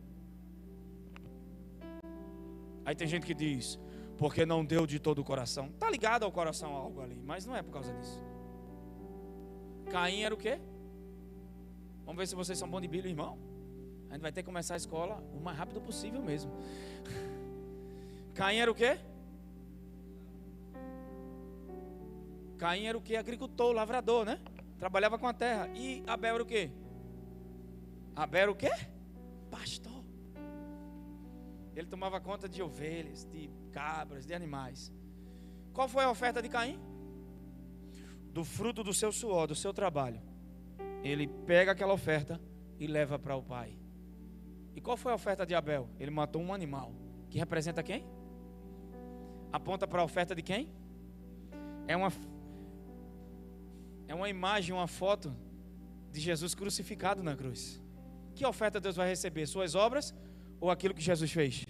Aí tem gente que diz, porque não deu de todo o coração. Está ligado ao coração algo ali, mas não é por causa disso. Caim era o quê? Vamos ver se vocês são bons de Bíblia, irmão. A gente vai ter que começar a escola o mais rápido possível mesmo. Caim era o quê? Caim era o quê? Agricultor, lavrador, né? Trabalhava com a terra. E Abel era o quê? Abel era o quê? Pastor. Ele tomava conta de ovelhas, de cabras, de animais. Qual foi a oferta de Caim? Do fruto do seu suor, do seu trabalho. Ele pega aquela oferta e leva para o pai. E qual foi a oferta de Abel? Ele matou um animal. Que representa quem? Aponta para a oferta de quem? É uma imagem, uma foto de Jesus crucificado na cruz. Que oferta Deus vai receber? Suas obras ou aquilo que Jesus fez?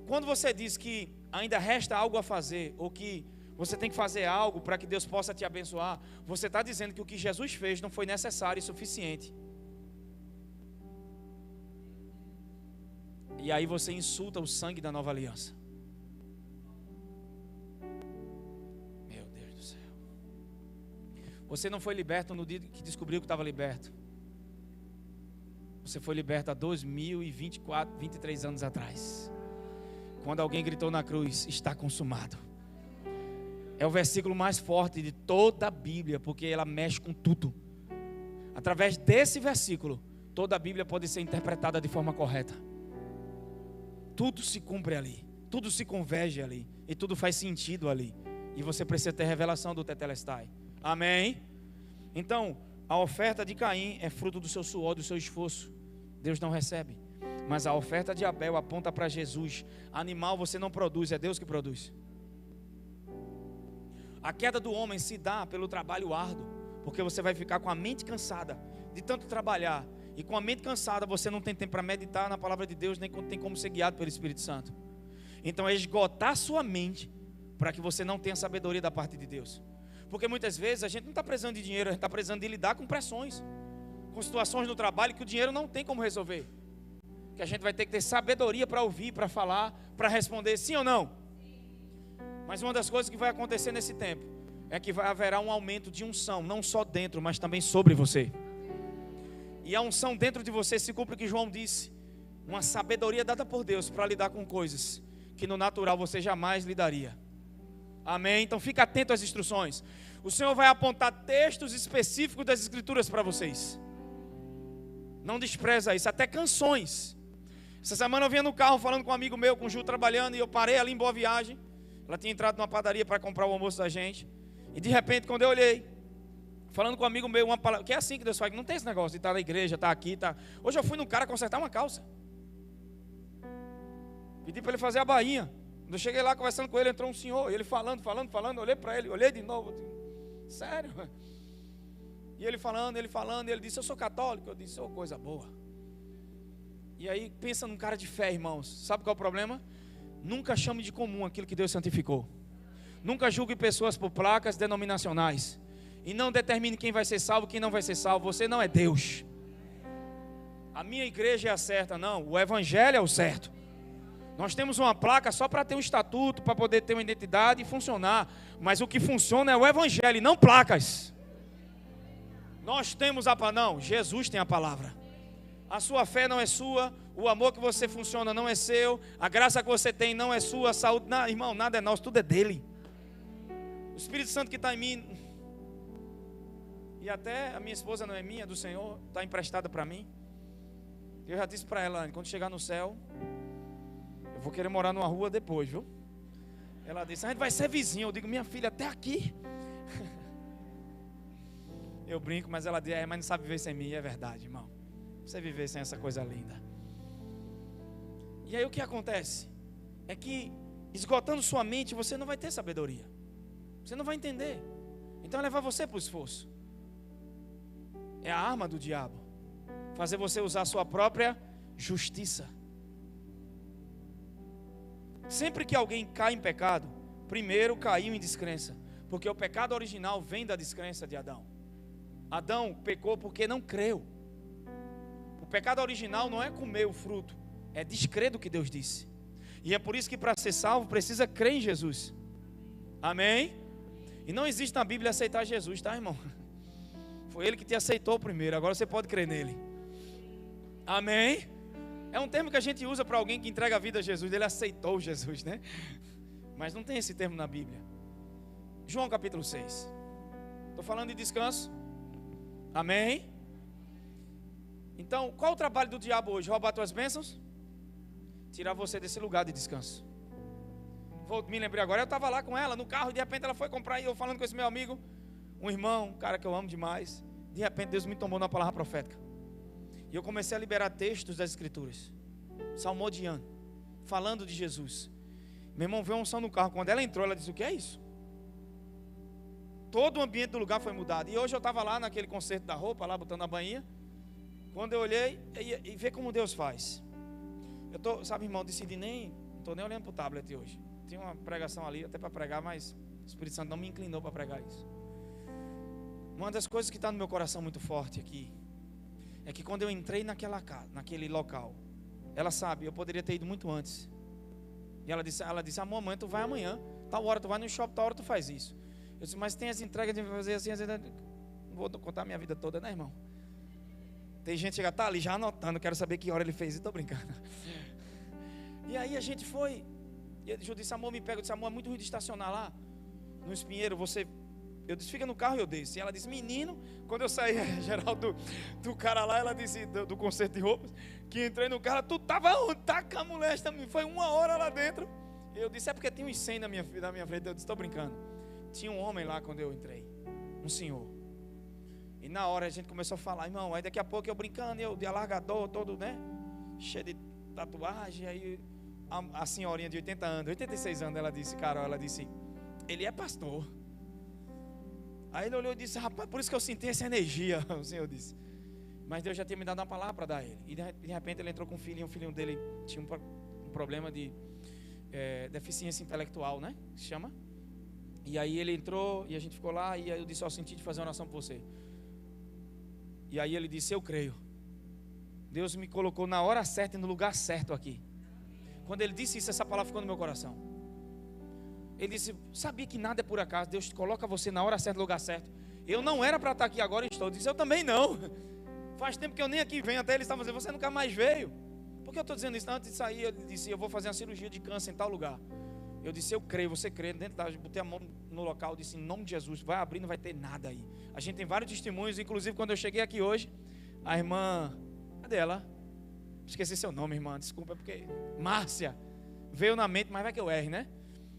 Quando você diz que ainda resta algo a fazer, ou que você tem que fazer algo para que Deus possa te abençoar, você está dizendo que o que Jesus fez não foi necessário e suficiente. E aí você insulta o sangue da nova aliança. Meu Deus do céu. Você não foi liberto no dia que descobriu que estava liberto. Você foi liberto há 2024, 23 anos atrás. Quando alguém gritou na cruz, está consumado. É o versículo mais forte de toda a Bíblia, porque ela mexe com tudo. Através desse versículo, toda a Bíblia pode ser interpretada de forma correta. Tudo se cumpre ali, tudo se converge ali, e tudo faz sentido ali. E você precisa ter revelação do Tetelestai. Amém? Então, a oferta de Caim é fruto do seu suor, do seu esforço. Deus não recebe. Mas a oferta de Abel aponta para Jesus. Animal você não produz, é Deus que produz. A queda do homem se dá pelo trabalho árduo, porque você vai ficar com a mente cansada de tanto trabalhar. E com a mente cansada você não tem tempo para meditar na palavra de Deus, nem tem como ser guiado pelo Espírito Santo. Então é esgotar sua mente para que você não tenha sabedoria da parte de Deus. Porque muitas vezes a gente não está precisando de dinheiro, a gente está precisando de lidar com pressões, com situações no trabalho que o dinheiro não tem como resolver. Que a gente vai ter que ter sabedoria para ouvir, para falar, para responder sim ou não. Mas uma das coisas que vai acontecer nesse tempo é que haverá um aumento de unção, não só dentro, mas também sobre você. E a unção dentro de você se cumpre o que João disse, uma sabedoria dada por Deus para lidar com coisas que no natural você jamais lidaria. Amém? Então fica atento às instruções. O Senhor vai apontar textos específicos das Escrituras para vocês. Não despreza isso, até canções. Essa semana eu vinha no carro falando com um amigo meu, com o Ju trabalhando, e eu parei ali em Boa Viagem. Ela tinha entrado numa padaria para comprar o almoço da gente. E de repente, quando eu olhei, falando com um amigo meu, uma palavra, que é assim que Deus faz, não tem esse negócio de estar na igreja, estar aqui, tá. Hoje eu fui num cara consertar uma calça. Pedi para ele fazer a bainha. Quando eu cheguei lá conversando com ele, entrou um senhor, ele falando, olhei para ele, olhei de novo, sério? E ele falando, e ele disse, eu sou católico. Eu disse, coisa boa. E aí, pensa num cara de fé, irmãos. Sabe qual é o problema? Nunca chame de comum aquilo que Deus santificou. Nunca julgue pessoas por placas denominacionais. E não determine quem vai ser salvo, quem não vai ser salvo. Você não é Deus. A minha igreja é a certa, não. O evangelho é o certo. Nós temos uma placa só para ter um estatuto, para poder ter uma identidade e funcionar. Mas o que funciona é o evangelho e não placas. Nós temos a palavra. Não, Jesus tem a palavra. A sua fé não é sua, o amor que você funciona não é seu, a graça que você tem não é sua, a saúde, não, irmão, nada é nosso, tudo é dele. O Espírito Santo que está em mim, e até a minha esposa não é minha, é do Senhor, está emprestada para mim. Eu já disse para ela, quando chegar no céu, eu vou querer morar numa rua depois, viu? Ela disse, a gente vai ser vizinho. Eu digo, minha filha, até aqui. Eu brinco, mas ela diz, mas não sabe viver sem mim, é verdade, irmão. Você viver sem essa coisa linda. E aí o que acontece? É que esgotando sua mente, você não vai ter sabedoria. Você não vai entender. Então é levar você para o esforço. É a arma do diabo. Fazer você usar a sua própria justiça. Sempre que alguém cai em pecado, primeiro caiu em descrença. Porque o pecado original vem da descrença de Adão. Adão pecou porque não creu. O pecado original não é comer o fruto, é descrer do que Deus disse. E é por isso que para ser salvo precisa crer em Jesus. Amém? E não existe na Bíblia aceitar Jesus, tá, irmão? Foi Ele que te aceitou primeiro, agora você pode crer nele. Amém? É um termo que a gente usa para alguém que entrega a vida a Jesus. Ele aceitou Jesus, né? Mas não tem esse termo na Bíblia. João capítulo 6. Estou falando de descanso. Amém? Então, qual o trabalho do diabo hoje? Roubar tuas bênçãos? Tirar você desse lugar de descanso. Me lembrei agora, eu estava lá com ela no carro e de repente ela foi comprar e eu falando com esse meu amigo, um irmão, um cara que eu amo demais. De repente Deus me tomou na palavra profética. E eu comecei a liberar textos das escrituras, salmodiando, falando de Jesus. Meu irmão veio uma unção no carro. Quando ela entrou, ela disse: o que é isso? Todo o ambiente do lugar foi mudado. E hoje eu estava lá naquele concerto da roupa, lá botando a bainha. Quando eu olhei e vê como Deus faz. Eu tô, sabe, irmão, decidi não estou nem olhando para o tablet hoje. Tinha uma pregação ali até para pregar, mas o Espírito Santo não me inclinou para pregar isso. Uma das coisas que está no meu coração muito forte aqui é que quando eu entrei naquela casa, naquele local, ela sabe, eu poderia ter ido muito antes. E ela disse: amor, amanhã tu vai amanhã, tal hora tu vai no shopping, tal hora tu faz isso. Eu disse: mas tem as entregas de fazer assim, não vou contar a minha vida toda, né, irmão? Tem gente que chega, tá ali já anotando, quero saber que hora ele fez, e tô brincando. E aí a gente foi, e eu disse: amor, me pega. Eu disse: amor, é muito ruim de estacionar lá no Espinheiro, eu disse: fica no carro. E eu desço. E ela disse: menino, quando eu saí, geral do cara lá, ela disse, do concerto de roupas, que entrei no carro: tu tava onde? Tá com a mulher, foi 1 hora lá dentro. Eu disse: é porque tinha uns 100 na minha frente. Eu disse: tô brincando. Tinha um homem lá quando eu entrei, um senhor. E na hora a gente começou a falar, irmão, aí daqui a pouco eu brincando, eu de alargador, todo, né, cheio de tatuagem. Aí a senhorinha de 80 anos, 86 anos, ela disse: ele é pastor. Aí ele olhou e disse: rapaz, por isso que eu senti essa energia. O Senhor disse. Mas Deus já tinha me dado uma palavra para dar a ele. E de repente ele entrou com um filhinho dele tinha um problema de deficiência intelectual, né? Se chama. E aí ele entrou e a gente ficou lá. E aí eu disse: eu senti de fazer uma oração por você. E aí ele disse: eu creio. Deus me colocou na hora certa e no lugar certo aqui. Quando ele disse isso, essa palavra ficou no meu coração. Ele disse: sabia que nada é por acaso. Deus coloca você na hora certa, no lugar certo. Eu não era para estar aqui agora, estou. Eu disse: eu também não. Faz tempo que eu nem aqui venho. Até eles estavam dizendo: você nunca mais veio. Por que eu estou dizendo isso? Antes de sair, ele disse: eu vou fazer uma cirurgia de câncer em tal lugar. Eu disse: eu creio, você crê. Dentro da, botei a mão no local, disse: em nome de Jesus, vai abrir, não vai ter nada aí. A gente tem vários testemunhos. Inclusive quando eu cheguei aqui hoje, a irmã, cadê ela? Esqueci seu nome, irmã, desculpa, porque Márcia veio na mente, mas vai que eu erre, né?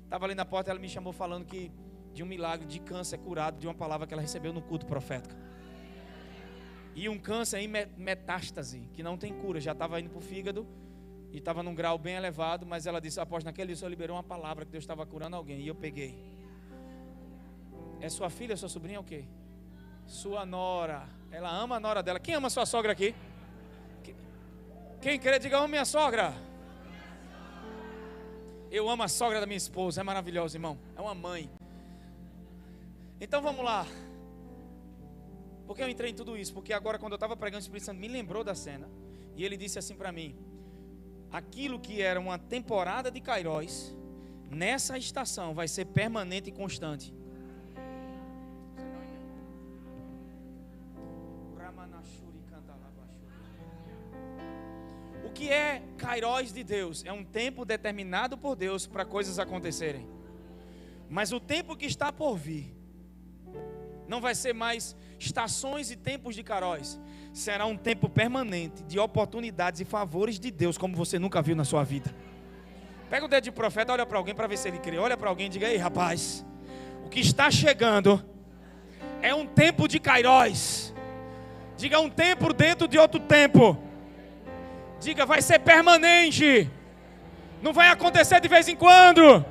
Estava ali na porta, ela me chamou falando que de um milagre de câncer curado, de uma palavra que ela recebeu no culto profético. E um câncer em metástase, que não tem cura, já estava indo para o fígado e estava num grau bem elevado, mas ela disse: após naquele dia o Senhor liberou uma palavra que Deus estava curando alguém, e eu peguei. É sua filha, sua sobrinha, o quê? Sua nora. Ela ama a nora dela. Quem ama sua sogra aqui? Quem crê, diga: amo minha sogra. Eu amo a sogra da minha esposa, é maravilhosa, irmão. É uma mãe. Então vamos lá. Por que eu entrei em tudo isso? Porque agora, quando eu estava pregando, o Espírito Santo me lembrou da cena. E ele disse assim para mim: aquilo que era uma temporada de Kairos, nessa estação vai ser permanente e constante. O que é Kairos de Deus? É um tempo determinado por Deus para coisas acontecerem. Mas o tempo que está por vir não vai ser mais estações e tempos de Kairos. Será um tempo permanente de oportunidades e favores de Deus, como você nunca viu na sua vida. Pega o dedo de profeta, olha para alguém para ver se ele crê. Olha para alguém e diga: ei, rapaz, o que está chegando é um tempo de Kairos. Diga: um tempo dentro de outro tempo. Diga: vai ser permanente. Não vai acontecer de vez em quando.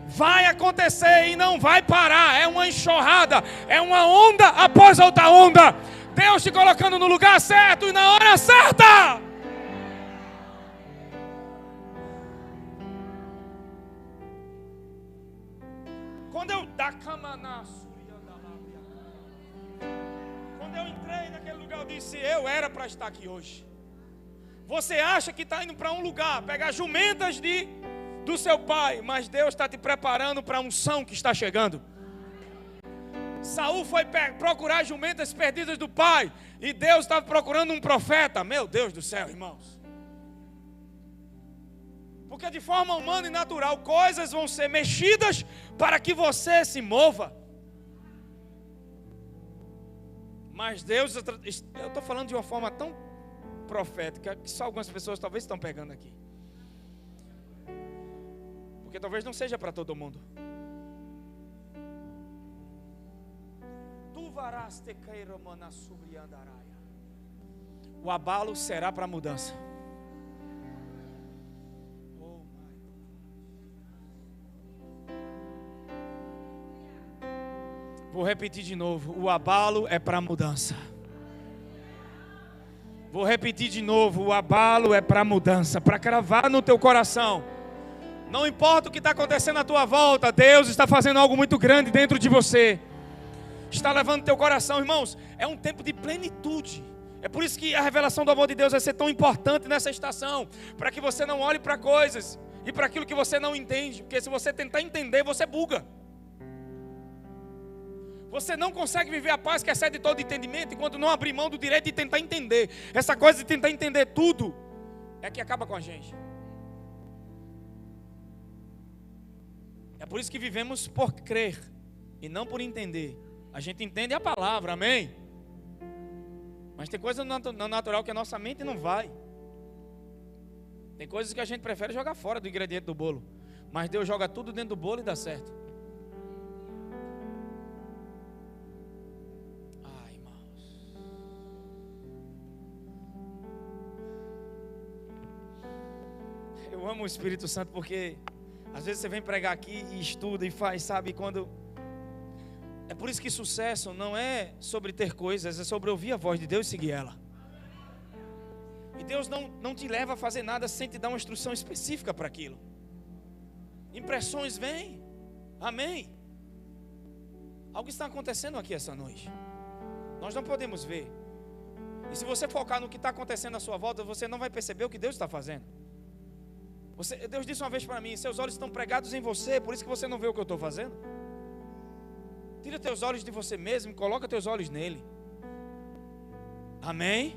Vai acontecer e não vai parar. É uma enxurrada, é uma onda após outra onda. Deus te colocando no lugar certo e na hora certa. Quando Quando eu entrei naquele lugar, eu disse: eu era para estar aqui hoje. Você acha que está indo para um lugar, pegar jumentas do seu pai, mas Deus está te preparando para a unção que está chegando. Saul foi procurar jumentas perdidas do pai, e Deus estava procurando um profeta. Meu Deus do céu, irmãos. Porque de forma humana e natural, coisas vão ser mexidas para que você se mova. Mas Deus, eu estou falando de uma forma tão profética que só algumas pessoas talvez estão pegando aqui. Porque talvez não seja para todo mundo. O abalo será para a mudança. Vou repetir de novo: o abalo é para a mudança. Vou repetir de novo: o abalo é para a mudança, para cravar no teu coração. Não importa o que está acontecendo à tua volta, Deus está fazendo algo muito grande dentro de você. Está levando teu coração, irmãos. É um tempo de plenitude. É por isso que a revelação do amor de Deus vai ser tão importante nessa estação, para que você não olhe para coisas e para aquilo que você não entende, porque se você tentar entender, você buga. Você não consegue viver a paz que excede todo entendimento enquanto não abrir mão do direito de tentar entender. Essa coisa de tentar entender tudo é que acaba com a gente. É por isso que vivemos por crer e não por entender. A gente entende a palavra, amém? Mas tem coisa no natural que a nossa mente não vai. Tem coisas que a gente prefere jogar fora do ingrediente do bolo. Mas Deus joga tudo dentro do bolo e dá certo. Ai, irmãos. Eu amo o Espírito Santo porque às vezes você vem pregar aqui e estuda e faz, sabe, quando... É por isso que sucesso não é sobre ter coisas, é sobre ouvir a voz de Deus e seguir ela. E Deus não te leva a fazer nada sem te dar uma instrução específica para aquilo. Impressões vêm, amém. Algo está acontecendo aqui essa noite. Nós não podemos ver. E se você focar no que está acontecendo à sua volta, você não vai perceber o que Deus está fazendo. Deus disse uma vez para mim: seus olhos estão pregados em você, por isso que você não vê o que eu estou fazendo. Tira teus olhos de você mesmo e coloca teus olhos nele. Amém?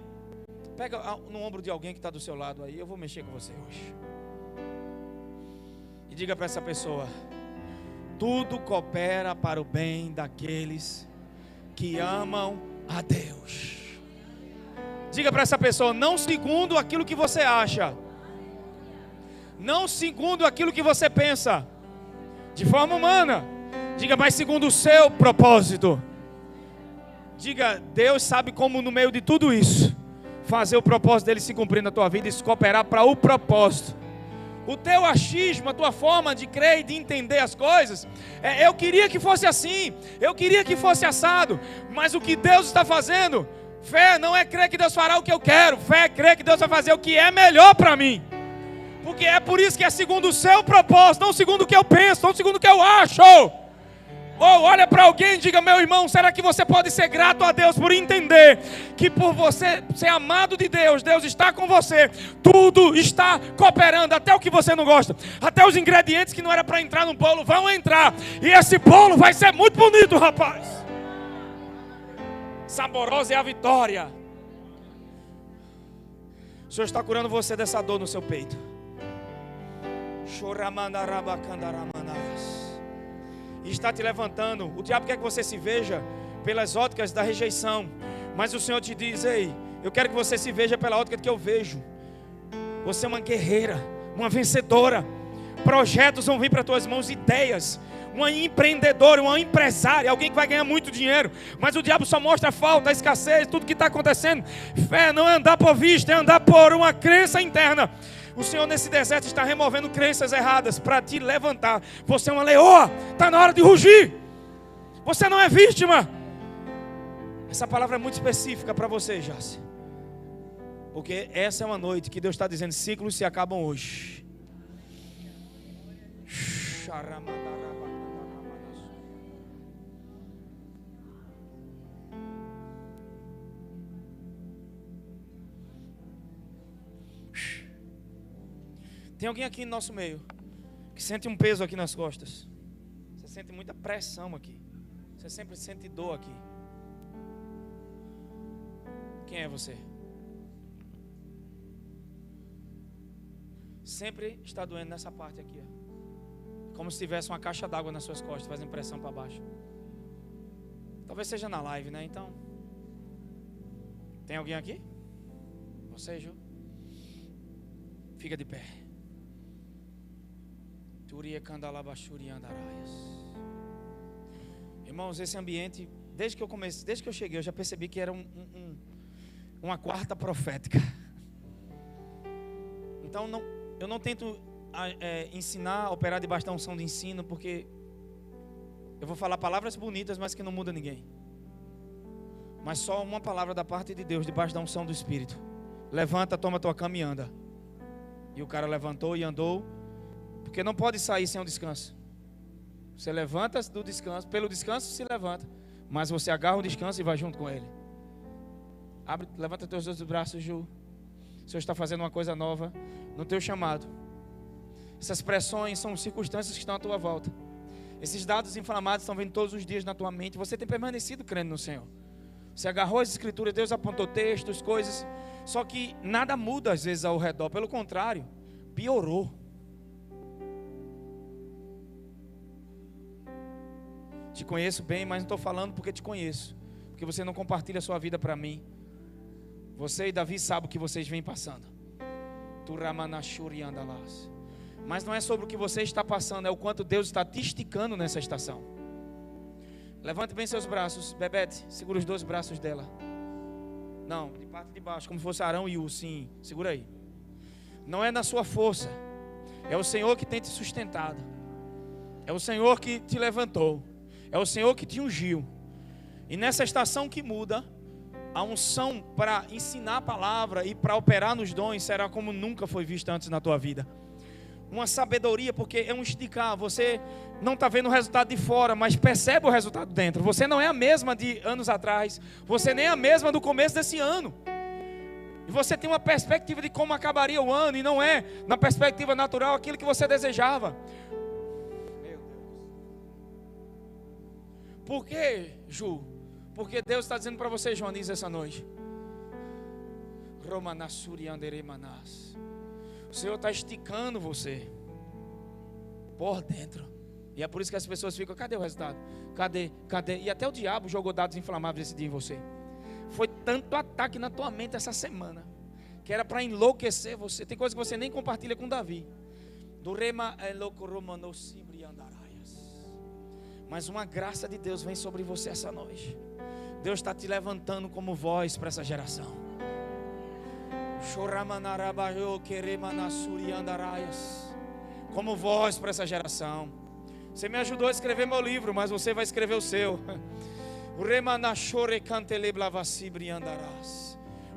Pega no ombro de alguém que está do seu lado aí. Eu vou mexer com você hoje. E diga para essa pessoa: tudo coopera para o bem daqueles que amam a Deus. Diga para essa pessoa: não segundo aquilo que você acha, não segundo aquilo que você pensa, de forma humana. Diga: mas segundo o seu propósito. Diga: Deus sabe como no meio de tudo isso fazer o propósito dele se cumprir na tua vida e se cooperar para o propósito. O teu achismo, a tua forma de crer e de entender as coisas, eu queria que fosse assim, eu queria que fosse assado. Mas o que Deus está fazendo, fé não é crer que Deus fará o que eu quero, fé é crer que Deus vai fazer o que é melhor para mim. Porque é por isso que é segundo o seu propósito, não segundo o que eu penso, não segundo o que eu acho. Ou olha para alguém e diga: meu irmão, será que você pode ser grato a Deus por entender que por você ser amado de Deus, Deus está com você, tudo está cooperando, até o que você não gosta, até os ingredientes que não era para entrar no bolo vão entrar, e esse bolo vai ser muito bonito, rapaz. Saborosa é a vitória. O Senhor está curando você dessa dor no seu peito. E está te levantando. O diabo quer que você se veja pelas óticas da rejeição, mas o Senhor te diz: ei, eu quero que você se veja pela ótica que eu vejo. Você é uma guerreira, uma vencedora. Projetos vão vir para tuas mãos, ideias. Uma empreendedora, uma empresária, alguém que vai ganhar muito dinheiro. Mas o diabo só mostra a falta, a escassez, tudo que está acontecendo. Fé não é andar por vista, é andar por uma crença interna. O Senhor nesse deserto está removendo crenças erradas para te levantar. Você é uma leoa, está na hora de rugir. Você não é vítima. Essa palavra é muito específica para você, Jace. Porque essa é uma noite que Deus está dizendo: ciclos se acabam hoje. Tem alguém aqui no nosso meio que sente um peso aqui nas costas? Você sente muita pressão aqui. Você sempre sente dor aqui. Quem é você? Sempre está doendo nessa parte aqui, ó. Como se tivesse uma caixa d'água nas suas costas, fazendo pressão para baixo. Talvez seja na live, né? Então, tem alguém aqui? Você, Ju? Fica de pé. Irmãos, esse ambiente, desde que eu cheguei, eu já percebi que era uma quarta profética. Então, eu não tento ensinar, operar debaixo da unção de ensino, porque eu vou falar palavras bonitas, mas que não muda ninguém. Mas só uma palavra da parte de Deus, debaixo da unção do Espírito. Levanta, toma tua cama e anda. E o cara levantou e andou, porque não pode sair sem um descanso. Você levanta do descanso, pelo descanso se levanta, mas você agarra o descanso e vai junto com ele. Levanta teus dois braços, Ju. O Senhor está fazendo uma coisa nova no teu chamado. Essas pressões são circunstâncias que estão à tua volta. Esses dados inflamados estão vindo todos os dias na tua mente. Você tem permanecido crendo no Senhor. Você agarrou as escrituras, Deus apontou textos, coisas. Só que nada muda às vezes ao redor. Pelo contrário, piorou. Te conheço bem, mas não estou falando porque te conheço. Porque você não compartilha a sua vida para mim. Você e Davi sabem o que vocês vêm passando. Mas não é sobre o que você está passando, é o quanto Deus está te esticando nessa estação. Levante bem seus braços. Bebete, segura os dois braços dela. Não, de parte de baixo, como se fosse Arão e U, sim. Segura aí. Não é na sua força. É o Senhor que tem te sustentado. É o Senhor que te levantou. É o Senhor que te ungiu. E nessa estação que muda, a unção para ensinar a palavra e para operar nos dons será como nunca foi vista antes na tua vida. Uma sabedoria, porque é um esticar. Você não está vendo o resultado de fora, mas percebe o resultado dentro. Você não é a mesma de anos atrás. Você nem é a mesma do começo desse ano. E você tem uma perspectiva de como acabaria o ano, e não é na perspectiva natural aquilo que você desejava. Meu Deus. Por quê, Ju? Porque Deus está dizendo para você, Joanice, essa noite. O Senhor está esticando você por dentro. E é por isso que as pessoas ficam: cadê o resultado? Cadê? E até o diabo jogou dados inflamáveis esse dia em você. Foi tanto ataque na tua mente essa semana, que era para enlouquecer você. Tem coisa que você nem compartilha com Davi. Mas uma graça de Deus vem sobre você essa noite. Deus está te levantando como voz para essa geração. Como voz para essa geração. Você me ajudou a escrever meu livro, mas você vai escrever o seu.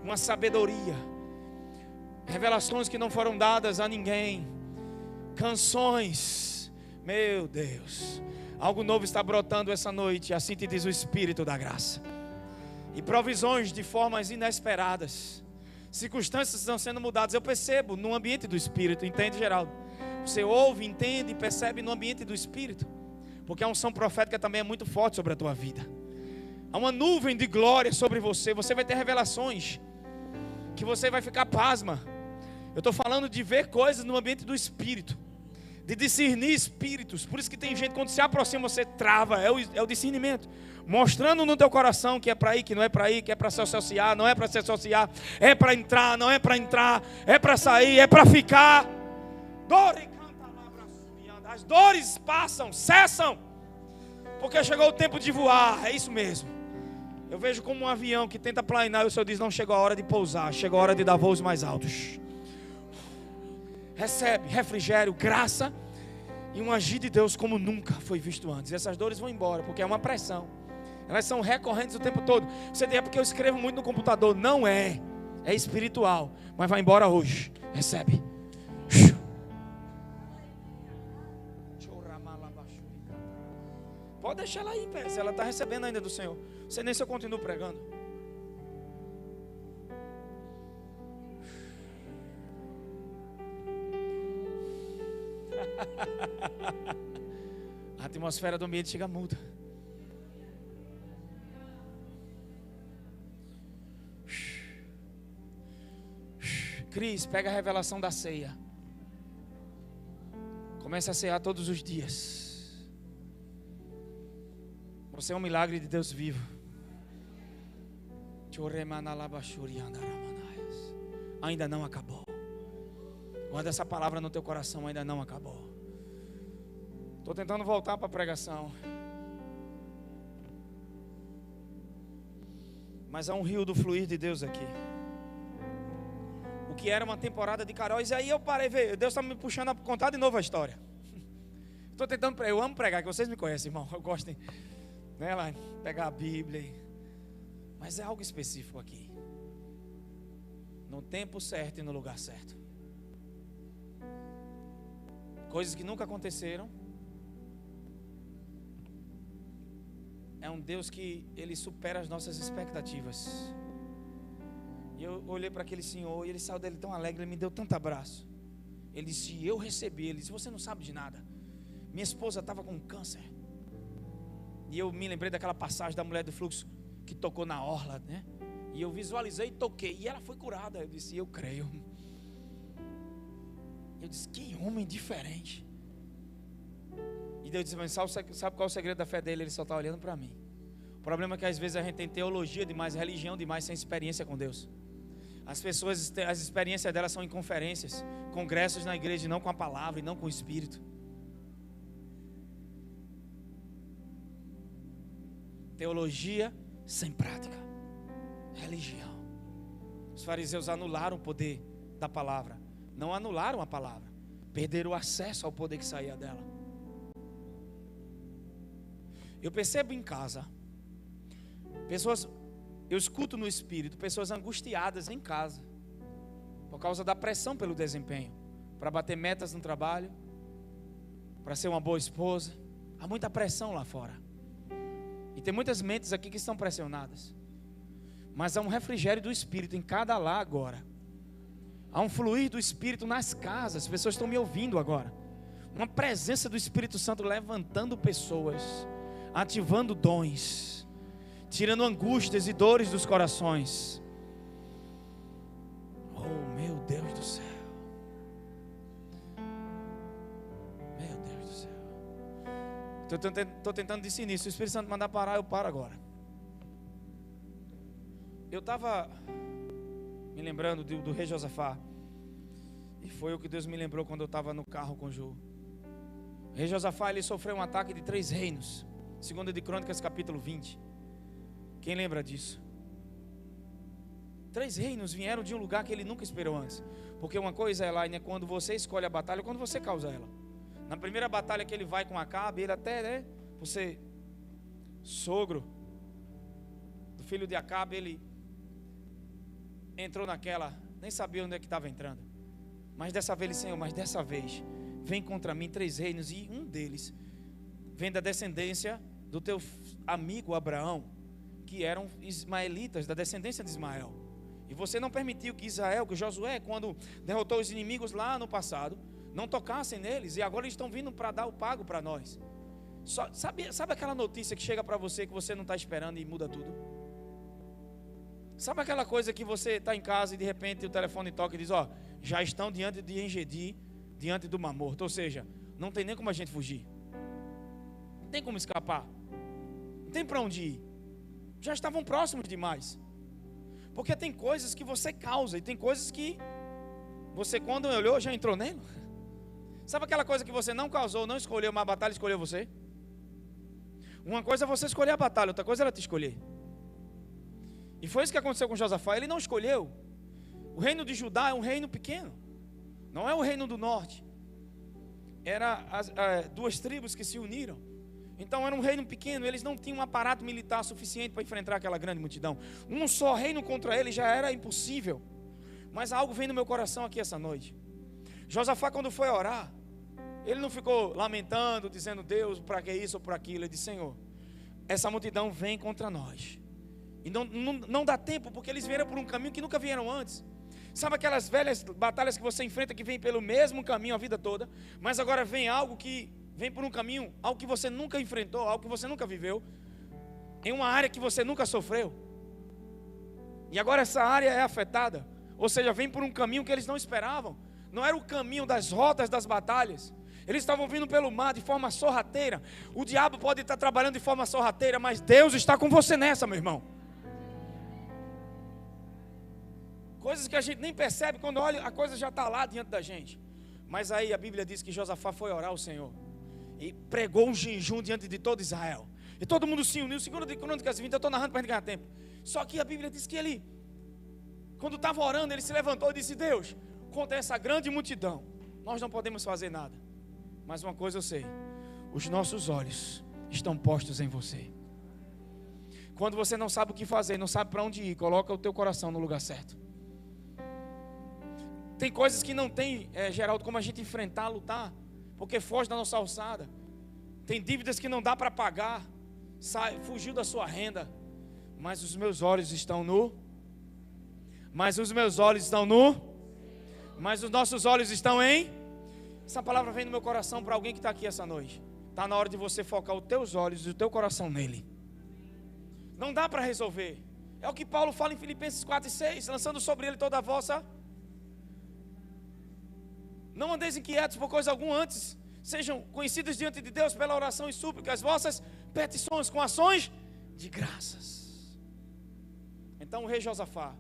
Uma sabedoria, revelações que não foram dadas a ninguém, canções, meu Deus, algo novo está brotando essa noite, assim te diz o Espírito da graça. E provisões de formas inesperadas, circunstâncias estão sendo mudadas. Eu percebo no ambiente do Espírito, entende, Geraldo? Você ouve, entende e percebe no ambiente do Espírito, porque a unção profética também é muito forte sobre a tua vida. Há uma nuvem de glória sobre você. Você vai ter revelações que você vai ficar pasma. Eu estou falando de ver coisas no ambiente do Espírito, de discernir espíritos. Por isso que tem gente, quando se aproxima, você trava. É o discernimento, mostrando no teu coração que é para ir, que não é para ir, que é para se associar, não é para se associar, é para entrar, não é para entrar, é para sair, é para ficar. As dores passam, cessam, porque chegou o tempo de voar. É isso mesmo. Eu vejo como um avião que tenta planar, e o Senhor diz: não chegou a hora de pousar, chegou a hora de dar voos mais altos. Recebe refrigério, graça e um agir de Deus como nunca foi visto antes. E essas dores vão embora, porque é uma pressão. Elas são recorrentes o tempo todo. Você diz: é porque eu escrevo muito no computador. Não é, é espiritual. Mas vai embora hoje. Recebe. Pode deixar ela aí em pé, se ela está recebendo ainda do Senhor. Não sei nem se eu continuo pregando. A atmosfera do ambiente chega muda. Cris, pega a revelação da ceia. Comece a cear todos os dias. Você é um milagre de Deus vivo. Ainda não acabou. Guarda essa palavra no teu coração, ainda não acabou. Estou tentando voltar para a pregação. Mas há um rio do fluir de Deus aqui. O que era uma temporada de caróis. E aí eu parei, Deus está me puxando a contar de novo a história. Estou tentando, eu amo pregar, que vocês me conhecem, irmão. Eu gosto de, né, lá, pegar a Bíblia. Mas é algo específico aqui. No tempo certo e no lugar certo. Coisas que nunca aconteceram. É um Deus que Ele supera as nossas expectativas. E eu olhei para aquele senhor e ele saiu dele tão alegre, ele me deu tanto abraço. Ele disse, eu recebi. Ele disse, você não sabe de nada. Minha esposa estava com câncer. E eu me lembrei daquela passagem da mulher do fluxo que tocou na orla, né? E eu visualizei e toquei. E ela foi curada. Eu disse, eu creio. Eu disse, que homem diferente. E Deus disse, mas sabe qual é o segredo da fé dele? Ele só está olhando para mim. O problema é que às vezes a gente tem teologia demais, religião demais, sem experiência com Deus. As pessoas, as experiências delas são em conferências, congressos na igreja, e não com a palavra e não com o Espírito. Teologia sem prática. Religião. Os fariseus anularam o poder da palavra. Não anularam a palavra. Perderam o acesso ao poder que saía dela. Eu percebo em casa pessoas, eu escuto no espírito pessoas angustiadas em casa por causa da pressão pelo desempenho, para bater metas no trabalho, para ser uma boa esposa. Há muita pressão lá fora. E tem muitas mentes aqui que estão pressionadas. Mas há um refrigério do Espírito em cada lar agora. Há um fluir do Espírito nas casas. As pessoas estão me ouvindo agora. Uma presença do Espírito Santo levantando pessoas, ativando dons, tirando angústias e dores dos corações. Oh, meu Deus do céu. Meu Deus do céu. Estou tentando discernir. Se o Espírito Santo mandar parar, eu paro agora. Eu estava me lembrando do rei Josafá. E foi o que Deus me lembrou quando eu estava no carro com o Ju. O rei Josafá, ele sofreu um ataque de 3 reinos. 2 de Crônicas, capítulo 20. Quem lembra disso? 3 reinos vieram de um lugar que ele nunca esperou antes. Porque uma coisa, Elaine, é quando você escolhe a batalha, quando você causa ela. Na primeira batalha que ele vai com Acabe, ele até, né, você, sogro do filho de Acabe, ele entrou naquela, nem sabia onde é que estava entrando. Mas dessa vez, Senhor, mas dessa vez, vem contra mim 3 reinos, e um deles vem da descendência do teu amigo Abraão, que eram ismaelitas, da descendência de Ismael. E você não permitiu que Israel, que Josué, quando derrotou os inimigos lá no passado, não tocassem neles, e agora eles estão vindo para dar o pago para nós. Sabe aquela notícia que chega para você que você não está esperando e muda tudo? Sabe aquela coisa que você está em casa e de repente o telefone toca e diz, ó, já estão diante de Engedi, diante do Mar Morto. Ou seja, não tem nem como a gente fugir, não tem como escapar, não tem para onde ir. Já estavam próximos demais. Porque tem coisas que você causa e tem coisas que você, quando olhou, já entrou nele. Sabe aquela coisa que você não causou, não escolheu, mas a batalha escolheu você? Uma coisa é você escolher a batalha, outra coisa é ela te escolher. E foi isso que aconteceu com Josafá. Ele não escolheu. O reino de Judá é um reino pequeno, não é o reino do norte. Era as 2 tribos que se uniram. Então era um reino pequeno, eles não tinham um aparato militar suficiente para enfrentar aquela grande multidão. Um só reino contra ele já era impossível. Mas algo vem no meu coração aqui essa noite. Josafá, quando foi orar, ele não ficou lamentando, dizendo, Deus, para que isso ou para aquilo. Ele disse, Senhor, essa multidão vem contra nós. E não dá tempo, porque eles vieram por um caminho que nunca vieram antes. Sabe aquelas velhas batalhas que você enfrenta, que vem pelo mesmo caminho a vida toda, mas agora vem algo que vem por um caminho, algo que você nunca enfrentou, algo que você nunca viveu, em uma área que você nunca sofreu. E agora essa área é afetada. Ou seja, vem por um caminho que eles não esperavam. Não era o caminho das rotas das batalhas. Eles estavam vindo pelo mar de forma sorrateira. O diabo pode estar trabalhando de forma sorrateira, mas Deus está com você nessa, meu irmão. Coisas que a gente nem percebe, quando olha, a coisa já está lá diante da gente. Mas aí a Bíblia diz que Josafá foi orar ao Senhor e pregou um jejum diante de todo Israel. E todo mundo se uniu. Segundo de Crônicas 20, eu estou narrando para a gente ganhar tempo. Só que a Bíblia diz que ele, quando estava orando, ele se levantou e disse: Deus, contra essa grande multidão, nós não podemos fazer nada. Mas uma coisa eu sei: os nossos olhos estão postos em você. Quando você não sabe o que fazer, não sabe para onde ir, coloca o teu coração no lugar certo. Tem coisas que não tem, Geraldo, como a gente enfrentar, lutar, porque foge da nossa alçada. Tem dívidas que não dá para pagar, fugiu da sua renda. Mas os meus olhos estão no... Mas os meus olhos estão no... Mas os nossos olhos estão em... Essa palavra vem no meu coração para alguém que está aqui essa noite. Está na hora de você focar os teus olhos e o teu coração nele. Não dá para resolver. É o que Paulo fala em Filipenses 4:6, lançando sobre ele toda a vossa... Não andeis inquietos por coisa alguma, antes sejam conhecidos diante de Deus pela oração e súplica as vossas petições com ações de graças. Então o rei Josafá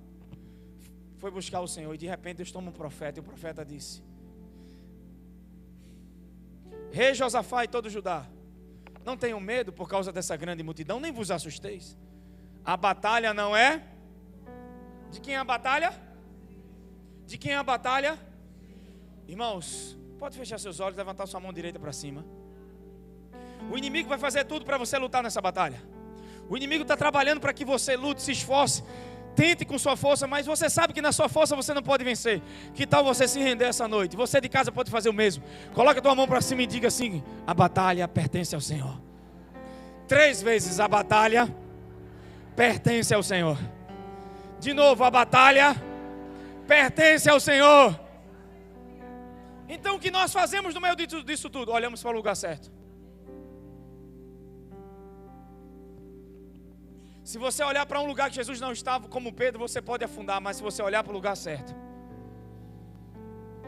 foi buscar o Senhor e de repente Deus toma um profeta e o profeta disse: Rei Josafá e todo Judá, não tenham medo por causa dessa grande multidão, nem vos assusteis. A batalha não é... De quem é a batalha? De quem é a batalha? Irmãos, pode fechar seus olhos, levantar sua mão direita para cima. O inimigo vai fazer tudo para você lutar nessa batalha. O inimigo está trabalhando para que você lute, se esforce, tente com sua força, mas você sabe que na sua força você não pode vencer. Que tal você se render essa noite? Você de casa pode fazer o mesmo. Coloca a tua mão para cima e diga assim: a batalha pertence ao Senhor. 3 vezes: a batalha pertence ao Senhor. De novo: a batalha pertence ao Senhor. Então o que nós fazemos no meio disso tudo? Olhamos para o lugar certo. Se você olhar para um lugar que Jesus não estava, como Pedro, você pode afundar. Mas se você olhar para o lugar certo,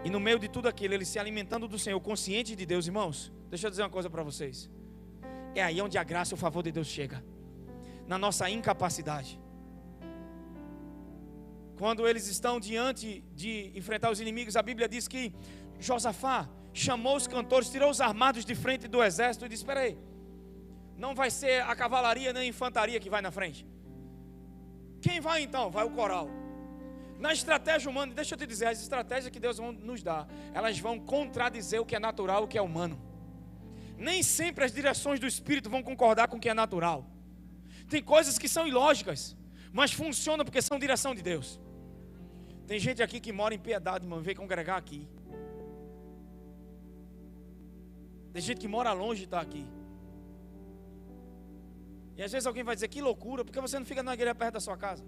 e no meio de tudo aquilo, ele se alimentando do Senhor, consciente de Deus, irmãos, deixa eu dizer uma coisa para vocês. É aí onde a graça e o favor de Deus chega. Na nossa incapacidade. Quando eles estão diante de enfrentar os inimigos, a Bíblia diz que Josafá chamou os cantores, tirou os armados de frente do exército e disse: espera aí, não vai ser a cavalaria nem a infantaria que vai na frente. Quem vai então? Vai o coral. Na estratégia humana, deixa eu te dizer, as estratégias que Deus nos dá, elas vão contradizer o que é natural e o que é humano. Nem sempre as direções do Espírito vão concordar com o que é natural. Tem coisas que são ilógicas, mas funcionam porque são direção de Deus. Tem gente aqui que mora em Piedade, irmão, veio congregar aqui. Tem gente que mora longe e está aqui. E às vezes alguém vai dizer: que loucura, porque você não fica na igreja perto da sua casa?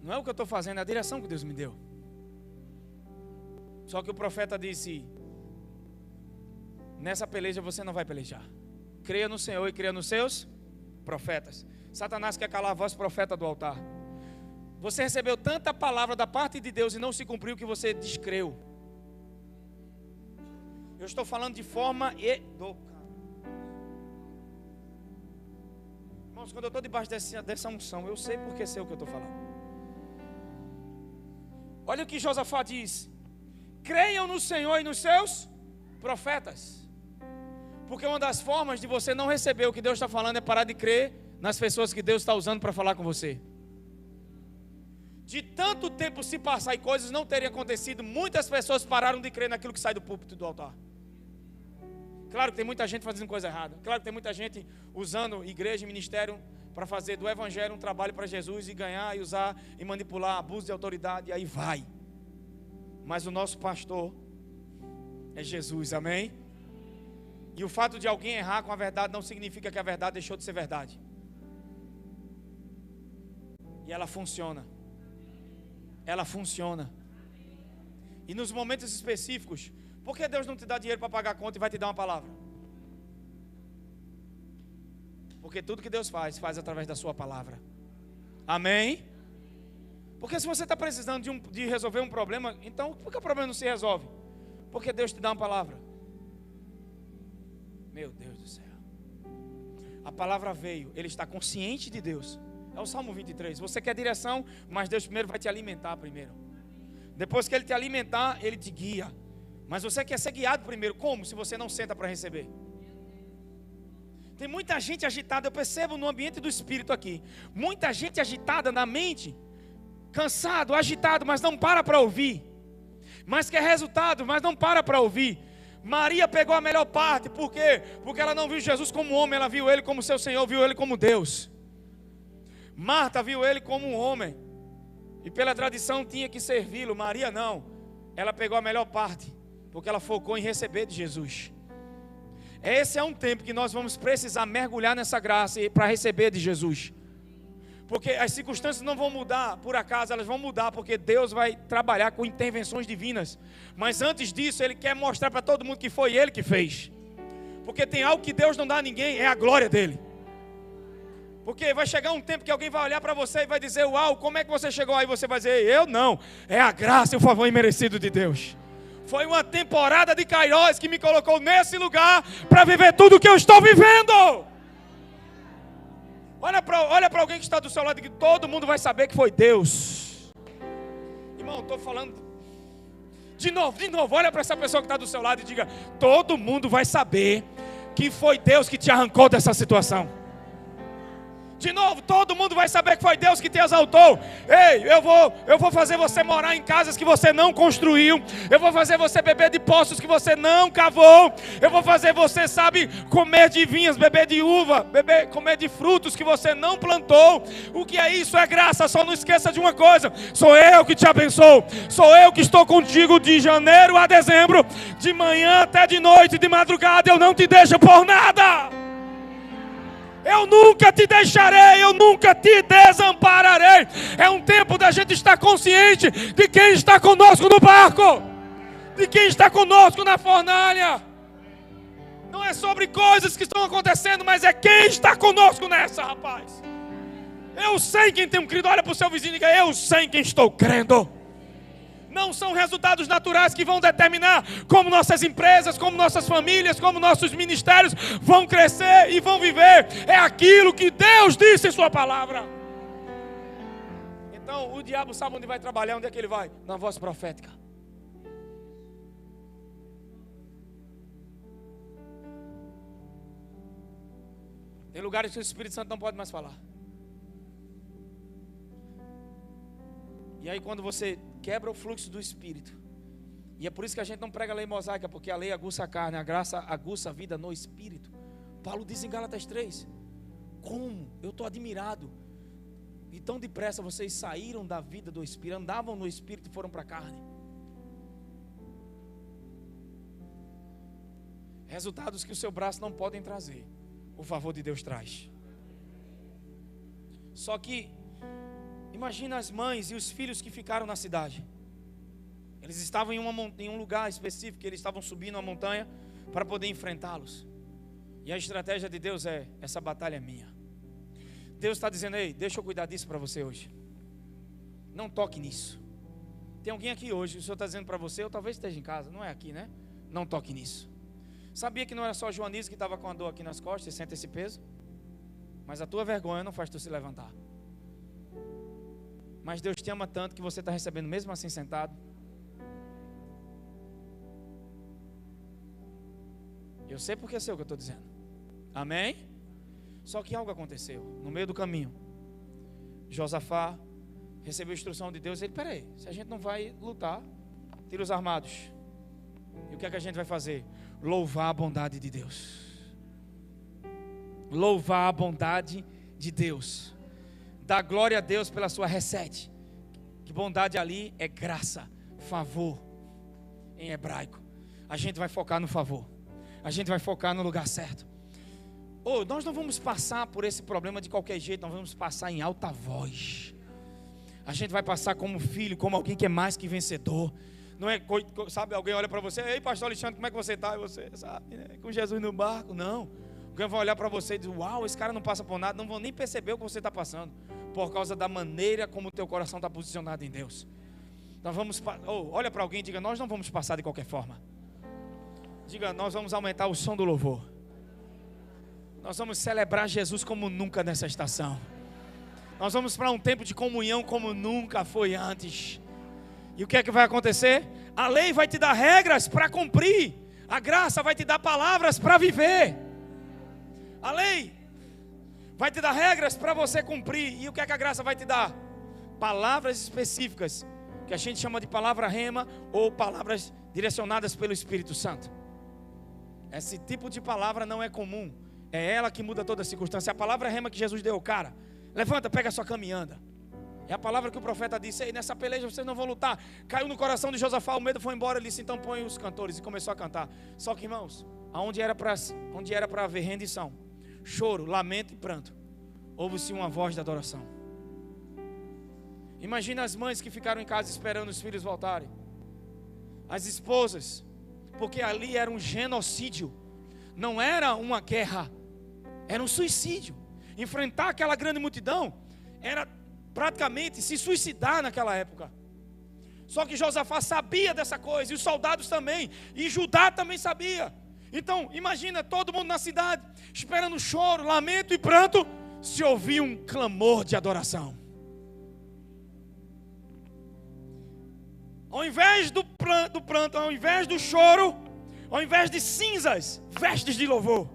Não é o que eu estou fazendo, é a direção que Deus me deu. Só que o profeta disse: nessa peleja você não vai pelejar. Creia no Senhor e creia nos seus profetas. Satanás quer calar a voz profeta do altar. Você recebeu tanta palavra da parte de Deus e não se cumpriu que você descreu. Eu estou falando de forma Irmãos, quando eu estou debaixo dessa unção, eu sei porque sei o que eu estou falando. Olha o que Josafá diz: creiam no Senhor e nos seus profetas. Porque uma das formas de você não receber o que Deus está falando é parar de crer nas pessoas que Deus está usando para falar com você. De tanto tempo se passar e coisas não terem acontecido, muitas pessoas pararam de crer naquilo que sai do púlpito do altar. Claro que tem muita gente fazendo coisa errada. Claro que tem muita gente usando igreja e ministério para fazer do evangelho um trabalho para Jesus e ganhar e usar e manipular, abuso de autoridade, e aí vai. Mas o nosso pastor é Jesus, amém? E o fato de alguém errar com a verdade não significa que a verdade deixou de ser verdade. E ela funciona. Ela funciona. E nos momentos específicos, por que Deus não te dá dinheiro para pagar a conta e vai te dar uma palavra? Porque tudo que Deus faz através da sua palavra. Amém? Porque se você está precisando de resolver um problema, então por que o problema não se resolve? Porque Deus te dá uma palavra. Meu Deus do céu. A palavra veio, ele está consciente de Deus. É o Salmo 23. Você quer direção, mas Deus primeiro vai te alimentar primeiro. Depois que ele te alimentar, ele te guia. Mas você quer ser guiado primeiro. Como? Se você não senta para receber. Tem muita gente agitada, eu percebo no ambiente do Espírito aqui. Muita gente agitada na mente, cansado, agitado, mas não para ouvir. Mas quer resultado, mas não para ouvir. Maria pegou a melhor parte, por quê? Porque ela não viu Jesus como homem, ela viu ele como seu Senhor, viu ele como Deus. Marta viu ele como um homem, e pela tradição tinha que servi-lo. Maria não, ela pegou a melhor parte, porque ela focou em receber de Jesus. Esse é um tempo que nós vamos precisar mergulhar nessa graça para receber de Jesus. Porque as circunstâncias não vão mudar por acaso, elas vão mudar porque Deus vai trabalhar com intervenções divinas. Mas antes disso, Ele quer mostrar para todo mundo que foi Ele que fez. Porque tem algo que Deus não dá a ninguém, é a glória dEle. Porque vai chegar um tempo que alguém vai olhar para você e vai dizer: uau, como é que você chegou aí? Você vai dizer: eu não, é a graça e o favor imerecido de Deus. Foi uma temporada de Kairos que me colocou nesse lugar para viver tudo o que eu estou vivendo. Olha para alguém que está do seu lado e que todo mundo vai saber que foi Deus. Irmão, estou falando de novo, olha para essa pessoa que está do seu lado e diga: todo mundo vai saber que foi Deus que te arrancou dessa situação. De novo, todo mundo vai saber que foi Deus que te exaltou. Ei, eu vou fazer você morar em casas que você não construiu. Eu vou fazer você beber de poços que você não cavou. Eu vou fazer você, comer de vinhas, beber de uva, comer de frutos que você não plantou. O que é isso? É graça. Só não esqueça de uma coisa: sou eu que te abençoo. Sou eu que estou contigo de janeiro a dezembro, de manhã até de noite, de madrugada. Eu não te deixo por nada. Eu nunca te deixarei, eu nunca te desampararei. É um tempo da gente estar consciente de quem está conosco no barco, de quem está conosco na fornalha. Não é sobre coisas que estão acontecendo, mas é quem está conosco nessa, rapaz. Eu sei quem tem crido. Olha para o seu vizinho e diga: eu sei quem estou crendo. Não são resultados naturais que vão determinar como nossas empresas, como nossas famílias, como nossos ministérios vão crescer e vão viver. É aquilo que Deus disse em sua palavra. Então o diabo sabe onde vai trabalhar, onde é que ele vai? Na voz profética. Tem lugares que o Espírito Santo não pode mais falar. E aí quando você quebra o fluxo do Espírito, e é por isso que a gente não prega a lei mosaica, porque a lei aguça a carne, a graça aguça a vida no Espírito. Paulo diz em Gálatas 3, como? Eu estou admirado, e tão depressa vocês saíram da vida do Espírito, andavam no Espírito e foram para a carne. Resultados que o seu braço não podem trazer, o favor de Deus traz. Só que imagina as mães e os filhos que ficaram na cidade. Eles estavam em um lugar específico, eles estavam subindo uma montanha para poder enfrentá-los. E a estratégia de Deus é: essa batalha é minha. Deus está dizendo: ei, deixa eu cuidar disso para você hoje. Não toque nisso. Tem alguém aqui hoje, o Senhor está dizendo para você, ou talvez esteja em casa, não é aqui, né? Não toque nisso. Sabia que não era só Joanice que estava com a dor aqui nas costas e sente esse peso? Mas a tua vergonha não faz tu se levantar. Mas Deus te ama tanto que você está recebendo mesmo assim sentado. Eu sei porque sei o que eu estou dizendo. Amém? Só que algo aconteceu no meio do caminho. Josafá recebeu a instrução de Deus. Ele: peraí, se a gente não vai lutar, tira os armados. E o que é que a gente vai fazer? Louvar a bondade de Deus. Louvar a bondade de Deus. Dá glória a Deus pela sua reset. Que bondade ali é graça, favor em hebraico. A gente vai focar no favor. A gente vai focar no lugar certo. Nós não vamos passar por esse problema de qualquer jeito. Nós vamos passar em alta voz. A gente vai passar como filho, como alguém que é mais que vencedor. Não é, sabe, alguém olha para você, ei, pastor Alexandre, como é que você está? E você, sabe, né? Com Jesus no barco. Não. Alguém vai olhar para você e dizer, uau, esse cara não passa por nada. Não vão nem perceber o que você está passando, por causa da maneira como o teu coração está posicionado em Deus. Nós vamos, olha para alguém e diga, nós não vamos passar de qualquer forma. Diga, nós vamos aumentar o som do louvor. Nós vamos celebrar Jesus como nunca nessa estação. Nós vamos para um tempo de comunhão como nunca foi antes. E o que é que vai acontecer? A lei vai te dar regras para cumprir. A graça vai te dar palavras para viver. A lei vai te dar regras para você cumprir. E o que é que a graça vai te dar? Palavras específicas, que a gente chama de palavra rema, ou palavras direcionadas pelo Espírito Santo. Esse tipo de palavra não é comum. É ela que muda toda a circunstância. A palavra rema que Jesus deu, cara, levanta, pega a sua cama e anda. É a palavra que o profeta disse, ei, nessa peleja vocês não vão lutar. Caiu no coração de Josafá, o medo foi embora, ele disse, então põe os cantores, e começou a cantar. Só que, irmãos, onde era para haver rendição, choro, lamento e pranto, ouve-se uma voz de adoração. Imagina as mães que ficaram em casa esperando os filhos voltarem, as esposas, porque ali era um genocídio, não era uma guerra, era um suicídio. Enfrentar aquela grande multidão era praticamente se suicidar naquela época. Só que Josafá sabia dessa coisa, e os soldados também, e Judá também sabia. Então imagina todo mundo na cidade esperando choro, lamento e pranto, se ouvia um clamor de adoração. Ao invés do pranto, ao invés do choro, ao invés de cinzas, vestes de louvor.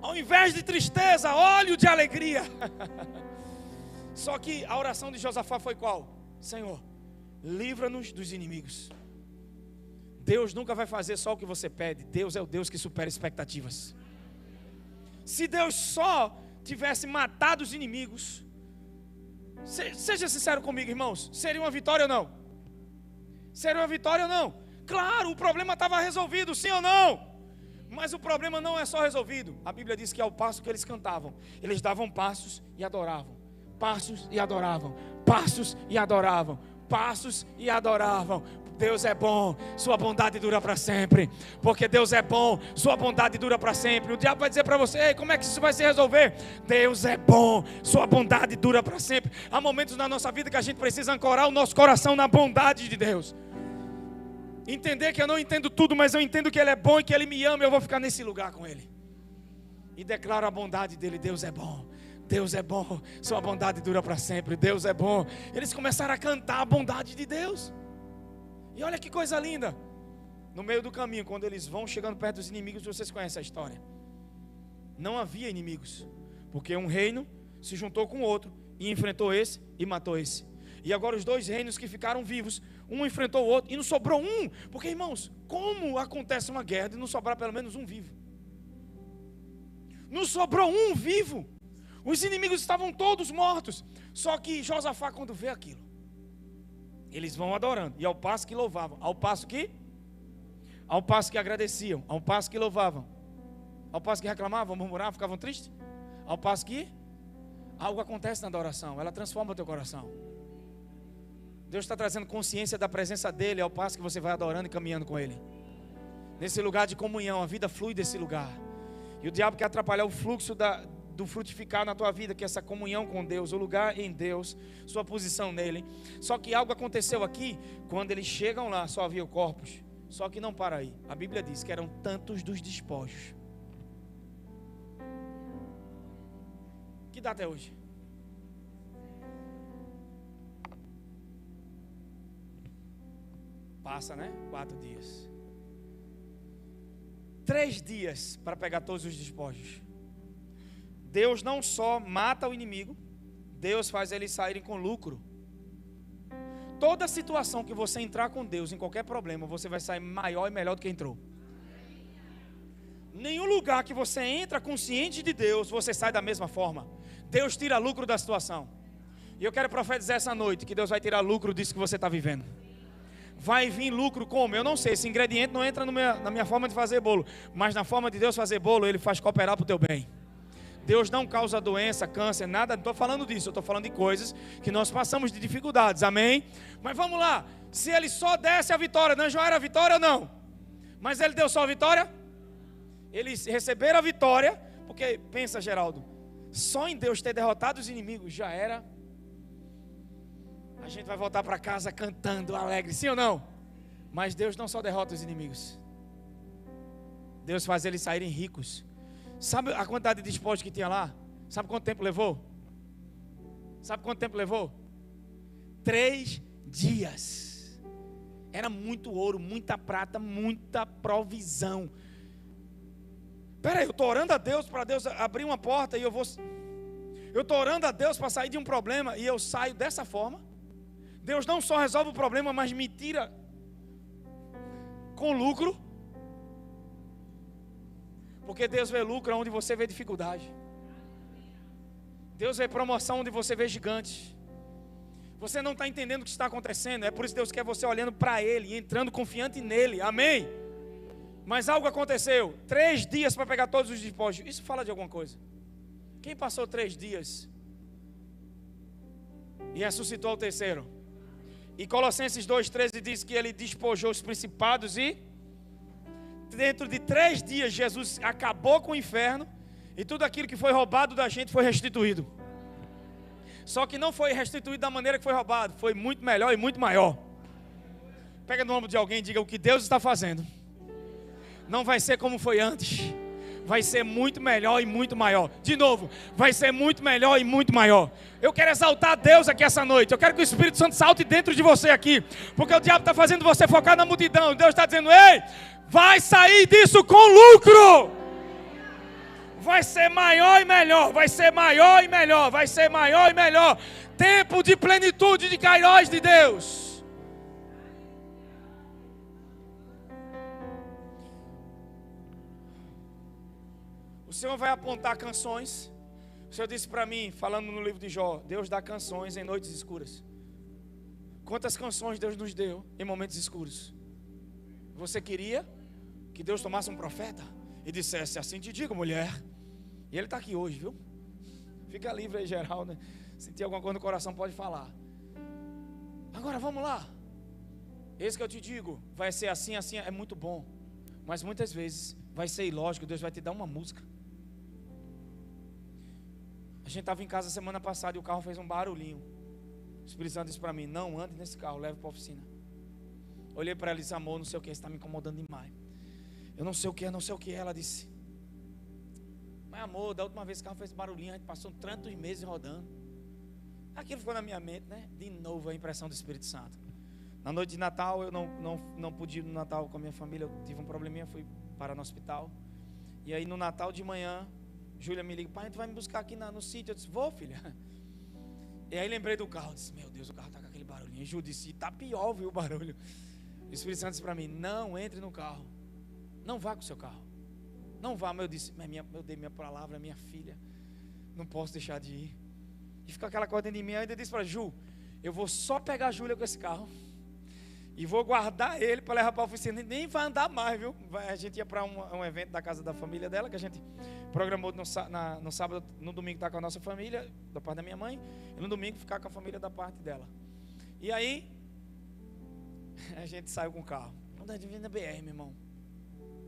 Ao invés de tristeza, óleo de alegria. Só que a oração de Josafá foi qual? Senhor, livra-nos dos inimigos. Deus nunca vai fazer só o que você pede. Deus é o Deus que supera expectativas. Se Deus só tivesse matado os inimigos, seja sincero comigo, irmãos, seria uma vitória ou não? Seria uma vitória ou não? Claro, o problema estava resolvido, sim ou não? Mas o problema não é só resolvido. A Bíblia diz que ao passo que eles cantavam, eles davam passos e adoravam. Passos e adoravam. Passos e adoravam. Passos e adoravam. Deus é bom, sua bondade dura para sempre. Porque Deus é bom, sua bondade dura para sempre. O diabo vai dizer para você, como é que isso vai se resolver? Deus é bom, sua bondade dura para sempre. Há momentos na nossa vida que a gente precisa ancorar o nosso coração na bondade de Deus. Entender que eu não entendo tudo, mas eu entendo que Ele é bom e que Ele me ama, e eu vou ficar nesse lugar com Ele. E declaro a bondade dEle. Deus é bom, Deus é bom, sua bondade dura para sempre, Deus é bom. Eles começaram a cantar a bondade de Deus. E olha que coisa linda. No meio do caminho, quando eles vão chegando perto dos inimigos, vocês conhecem a história. Não havia inimigos, porque um reino se juntou com outro e enfrentou esse e matou esse. E agora os dois reinos que ficaram vivos, um enfrentou o outro e não sobrou um. Porque, irmãos, como acontece uma guerra de não sobrar pelo menos um vivo? Não sobrou um vivo. Os inimigos estavam todos mortos. Só que Josafá, quando vê aquilo, eles vão adorando, e ao passo que louvavam, ao passo que agradeciam, ao passo que louvavam, ao passo que reclamavam, murmuravam, ficavam tristes, ao passo que algo acontece na adoração, ela transforma o teu coração. Deus está trazendo consciência da presença dEle, ao passo que você vai adorando e caminhando com Ele. Nesse lugar de comunhão, a vida flui desse lugar. E o diabo quer atrapalhar o fluxo do frutificar na tua vida, que é essa comunhão com Deus, o lugar em Deus, sua posição nele. Só que algo aconteceu aqui, quando eles chegam lá, só havia corpos. Só que não para aí. A Bíblia diz que eram tantos dos despojos. Que dá até hoje? Passa, né? 4 dias. 3 dias para pegar todos os despojos. Deus não só mata o inimigo, Deus faz eles saírem com lucro. Toda situação que você entrar com Deus, em qualquer problema, você vai sair maior e melhor do que entrou. Nenhum lugar que você entra consciente de Deus, você sai da mesma forma. Deus tira lucro da situação. E eu quero profetizar essa noite que Deus vai tirar lucro disso que você está vivendo. Vai vir lucro como? Eu não sei, esse ingrediente não entra na minha forma de fazer bolo, mas na forma de Deus fazer bolo, Ele faz cooperar para o teu bem. Deus não causa doença, câncer, nada, não estou falando disso, eu estou falando de coisas que nós passamos de dificuldades, amém? Mas vamos lá, Se ele só desse a vitória, não já era vitória ou não? Mas ele deu só a vitória? Eles receberam a vitória, porque, pensa, Geraldo, só em Deus ter derrotado os inimigos já era. A gente vai voltar para casa cantando, alegre, sim ou não? Mas Deus não só derrota os inimigos, Deus faz eles saírem ricos. Sabe a quantidade de despojos que tinha lá? Sabe quanto tempo levou? Sabe quanto tempo levou? 3 dias. Era muito ouro, muita prata, muita provisão. Peraí, eu estou orando a Deus para Deus abrir uma porta e eu estou orando a Deus para sair de um problema e eu saio dessa forma. Deus não só resolve o problema, mas me tira com lucro. Porque Deus vê lucro onde você vê dificuldade. Deus vê promoção onde você vê gigante. Você não está entendendo o que está acontecendo. É por isso que Deus quer você olhando para Ele, entrando confiante nele, amém? Mas algo aconteceu, 3 dias para pegar todos os despojos. Isso fala de alguma coisa. Quem passou 3 dias e ressuscitou ao terceiro? E Colossenses 2,13 diz que ele despojou os principados e dentro de 3 dias Jesus acabou com o inferno e tudo aquilo que foi roubado da gente foi restituído. Só que não foi restituído da maneira que foi roubado, foi muito melhor e muito maior. Pega no ombro de alguém e diga: o que Deus está fazendo não vai ser como foi antes, vai ser muito melhor e muito maior. De novo, vai ser muito melhor e muito maior. Eu quero exaltar a Deus aqui essa noite. Eu quero que o Espírito Santo salte dentro de você aqui, porque o diabo está fazendo você focar na multidão. Deus está dizendo: ei, vai sair disso com lucro. Vai ser maior e melhor, vai ser maior e melhor, vai ser maior e melhor. Tempo de plenitude de Kairos de Deus. O Senhor vai apontar canções. O Senhor disse para mim, falando no livro de Jó: Deus dá canções em noites escuras. Quantas canções Deus nos deu em momentos escuros? Você queria que Deus tomasse um profeta e dissesse: assim te digo, mulher. E ele está aqui hoje, viu? Fica livre aí, Geraldo. Se tem alguma coisa no coração, pode falar. Agora vamos lá. Esse que eu te digo, vai ser assim, assim, é muito bom. Mas muitas vezes vai ser ilógico. Deus vai te dar uma música. A gente estava em casa semana passada e o carro fez um barulhinho. O Espírito Santo disse para mim: não ande nesse carro, leve para a oficina. Olhei para ela e disse: amor, não sei o que, está me incomodando demais. Eu não sei o que, não sei o que. Ela disse: mas amor, da última vez que o carro fez barulhinho, a gente passou tantos meses rodando. Aquilo ficou na minha mente, né? De novo a impressão do Espírito Santo. Na noite de Natal, eu não pude ir no Natal com a minha família. Eu tive um probleminha, fui parar no hospital. E aí no Natal de manhã, Júlia me liga: pai, tu vai me buscar aqui no sítio? Eu disse: vou, filha. E aí lembrei do carro. Eu disse: meu Deus, o carro está com aquele barulhinho. E Júlia disse: tá pior, viu, o barulho. O Espírito Santo disse para mim: não entre no carro. Não vá com o seu carro. Não vá. Mas eu disse: eu dei minha palavra, minha filha, não posso deixar de ir. E ficou aquela coisa dentro de mim. Eu ainda disse para Ju: eu vou só pegar a Júlia com esse carro e vou guardar ele para levar para a oficina. Nem vai andar mais, viu? A gente ia para um evento da casa da família dela, que a gente programou no sábado, no domingo estar com a nossa família, da parte da minha mãe, e no domingo ficar com a família da parte dela. E aí a gente saiu com o carro. Quando a gente vem na BR, meu irmão,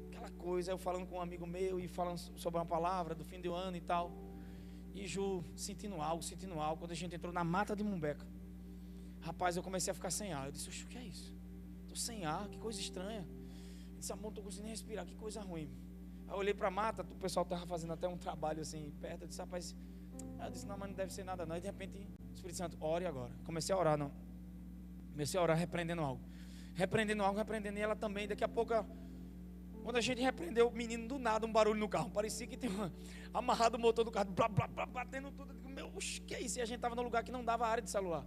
aquela coisa, eu falando com um amigo meu e falando sobre uma palavra do fim do ano e tal. E Ju sentindo algo. Quando a gente entrou na mata de Mumbeca, rapaz, eu comecei a ficar sem ar. Eu disse: o que é isso? Estou sem ar, que coisa estranha. Eu disse: amor, não estou conseguindo respirar, que coisa ruim. Aí eu olhei para a mata, o pessoal estava fazendo até um trabalho assim perto. Eu disse: rapaz, eu disse: não, mas não deve ser nada não. E de repente, o Espírito Santo: ore agora. Comecei a orar, não. Comecei a orar repreendendo algo. Repreendendo. E ela também, daqui a pouco, quando a gente repreendeu o menino, do nada, um barulho no carro. Parecia que tinha amarrado o motor do carro, blá, blá, blá, batendo tudo. Meu, que é isso? E a gente estava num lugar que não dava área de celular.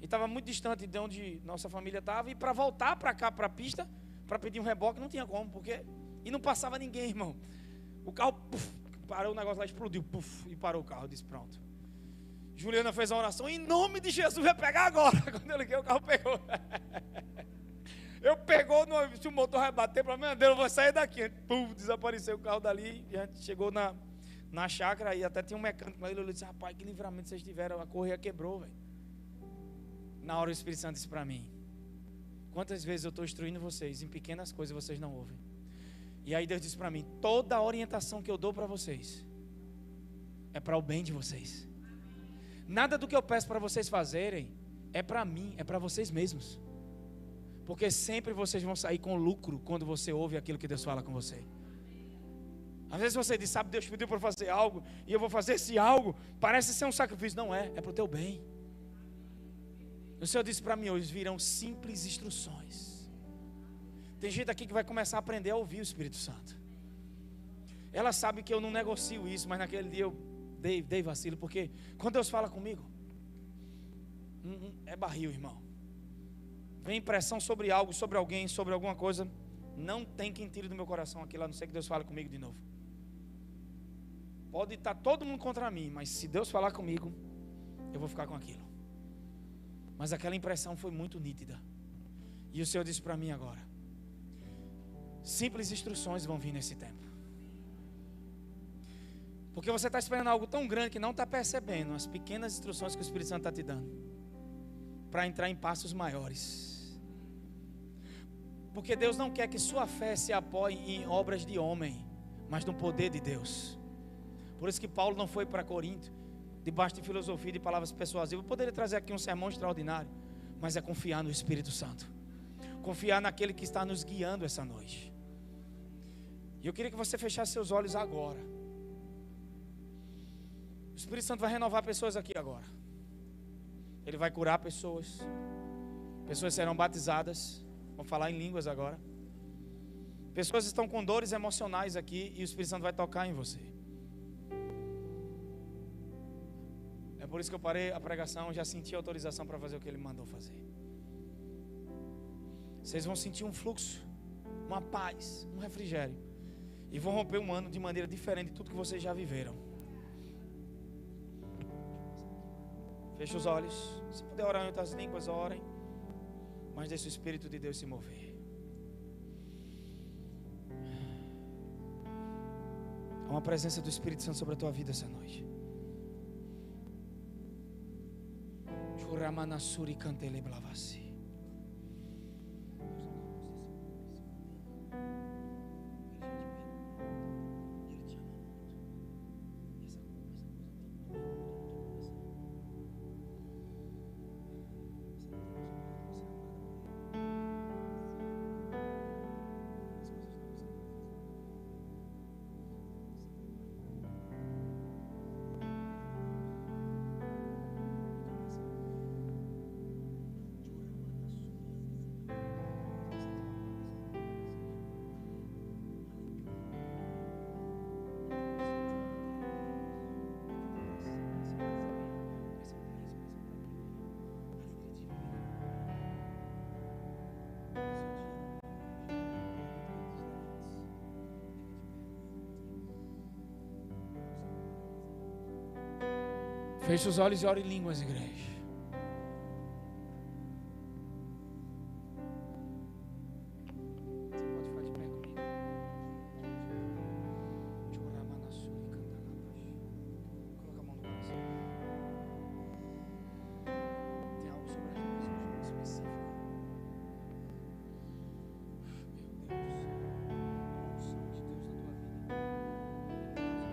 E estava muito distante de onde nossa família estava. E para voltar para cá, para a pista, para pedir um reboque, não tinha como, porque... E não passava ninguém, irmão. O carro, puf, parou, o negócio lá explodiu, puf, e parou o carro. Eu disse: pronto. Juliana fez a oração: em nome de Jesus, vai pegar agora. Quando eu liguei, o carro pegou. Eu pegou, se o motor vai bater, para mim, Deus, eu vou sair daqui. Pum, desapareceu o carro dali. E a gente chegou na chácara e até tinha um mecânico lá. Ele olhou e disse: rapaz, que livramento vocês tiveram. A correia quebrou, velho. Na hora o Espírito Santo disse para mim: Quantas vezes eu estou instruindo vocês em pequenas coisas e vocês não ouvem? E aí Deus disse para mim: toda a orientação que eu dou para vocês é para o bem de vocês. Nada do que eu peço para vocês fazerem é para mim, é para vocês mesmos. Porque sempre vocês vão sair com lucro quando você ouve aquilo que Deus fala com você. Às vezes você diz: sabe, Deus pediu para fazer algo e eu vou fazer esse algo, parece ser um sacrifício. Não é, é para o teu bem. O Senhor disse para mim hoje: virão simples instruções. Tem gente aqui que vai começar a aprender a ouvir o Espírito Santo. Ela sabe que eu não negocio isso, mas naquele dia eu dei vacilo, porque quando Deus fala comigo, é barril, irmão. Vem pressão sobre algo, sobre alguém, sobre alguma coisa, não tem quem tire do meu coração aquilo, a não ser que Deus fale comigo de novo. Pode estar todo mundo contra mim, mas se Deus falar comigo, eu vou ficar com aquilo. Mas aquela impressão foi muito nítida. E o Senhor disse para mim agora: simples instruções vão vir nesse tempo. Porque você está esperando algo tão grande que não está percebendo as pequenas instruções que o Espírito Santo está te dando, para entrar em passos maiores. Porque Deus não quer que sua fé se apoie em obras de homem, mas no poder de Deus. Por isso que Paulo não foi para Corinto debaixo de filosofia e de palavras persuasivas. Eu poderia trazer aqui um sermão extraordinário, mas é confiar no Espírito Santo, confiar naquele que está nos guiando essa noite. E eu queria que você fechasse seus olhos agora. O Espírito Santo vai renovar pessoas aqui agora. Ele vai curar pessoas. Pessoas serão batizadas. Vão falar em línguas agora. Pessoas estão com dores emocionais aqui e o Espírito Santo vai tocar em você. É por isso que eu parei a pregação, já senti autorização para fazer o que Ele mandou fazer. Vocês vão sentir um fluxo, uma paz, um refrigério, e vão romper um ano de maneira diferente de tudo que vocês já viveram. Feche os olhos. Se puder orar em outras línguas, orem. Mas deixe o Espírito de Deus se mover. Há uma presença do Espírito Santo sobre a tua vida essa noite. Churamanasuri cantele blavasi. Feche os olhos e ore em línguas, igreja. Você pode ficar de pé comigo. Coloca a mão no coração. Tem algo sobre as mãos hoje específico. Meu Deus, a unção de Deus na tua vida.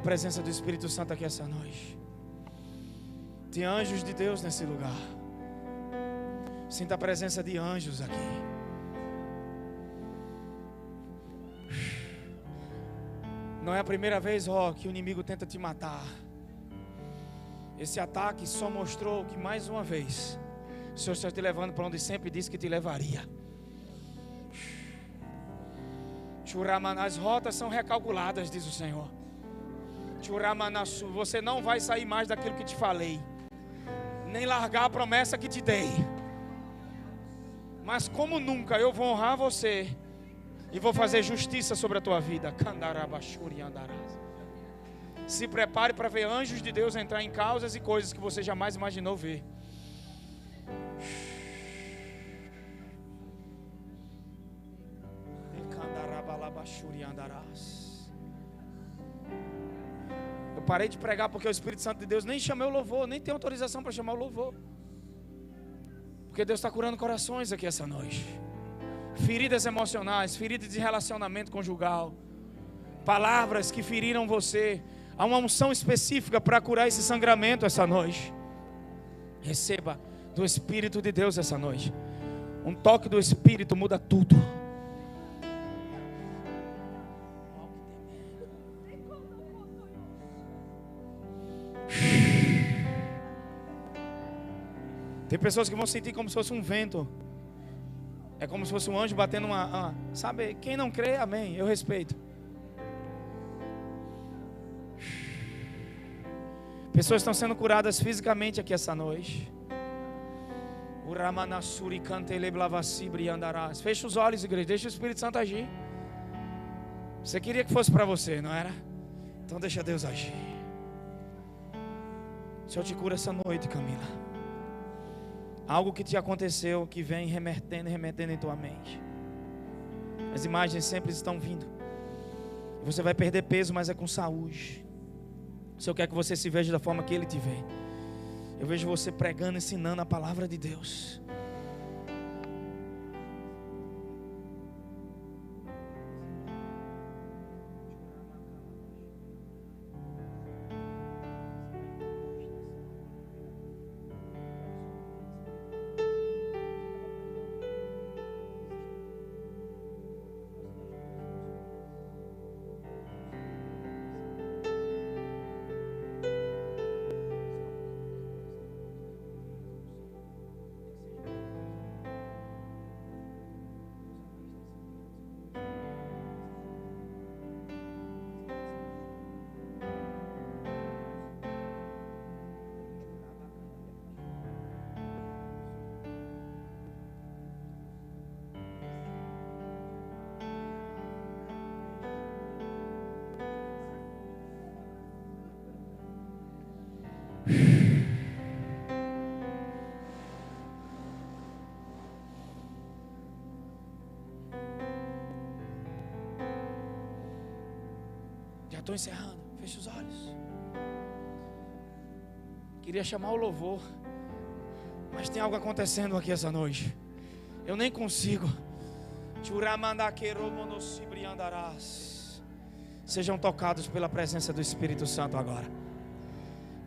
presença do Espírito Santo aqui essa noite. Tem anjos de Deus nesse lugar. Sinta a presença de anjos aqui. Não é a primeira vez, que o inimigo tenta te matar. Esse ataque só mostrou que mais uma vez o Senhor está te levando para onde sempre disse que te levaria. As rotas são recalculadas, diz o Senhor. Você não vai sair mais daquilo que te falei, nem largar a promessa que te dei. Mas como nunca, eu vou honrar você e vou fazer justiça sobre a tua vida. Se prepare para ver anjos de Deus entrar em causas e coisas que você jamais imaginou ver. Eu parei de pregar porque o Espírito Santo de Deus nem chamou o louvor, nem tem autorização para chamar o louvor. Porque Deus está curando corações aqui essa noite. Feridas emocionais, feridas de relacionamento conjugal, palavras que feriram você. Há uma unção específica para curar esse sangramento essa noite. Receba do Espírito de Deus essa noite. Um toque do Espírito muda tudo. Tem pessoas que vão sentir como se fosse um vento. É como se fosse um anjo batendo sabe, quem não crê, amém, eu respeito. Pessoas estão sendo curadas fisicamente aqui essa noite. Fecha os olhos, igreja, deixa o Espírito Santo agir. Você queria que fosse para você, não era? Então deixa Deus agir. O Senhor te cura essa noite, Camila. Algo que te aconteceu, que vem remetendo em tua mente. As imagens sempre estão vindo. Você vai perder peso, mas é com saúde. O Senhor quer que você se veja da forma que Ele te vê. Eu vejo você pregando, ensinando a palavra de Deus. Já estou encerrando, fecha os olhos. Queria chamar o louvor, mas tem algo acontecendo aqui essa noite. Eu nem consigo. Sejam tocados pela presença do Espírito Santo agora.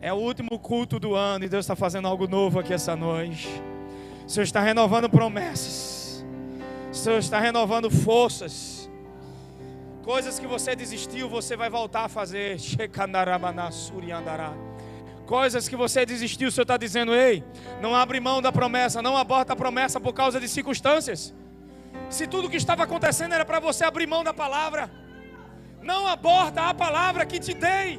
É o último culto do ano e Deus está fazendo algo novo aqui essa noite. O Senhor está renovando promessas. O Senhor está renovando forças. Coisas que você desistiu, você vai voltar a fazer. Coisas que você desistiu, o Senhor está dizendo: ei, não abre mão da promessa, não aborta a promessa por causa de circunstâncias. Se tudo que estava acontecendo era para você abrir mão da palavra, não aborta a palavra que te dei.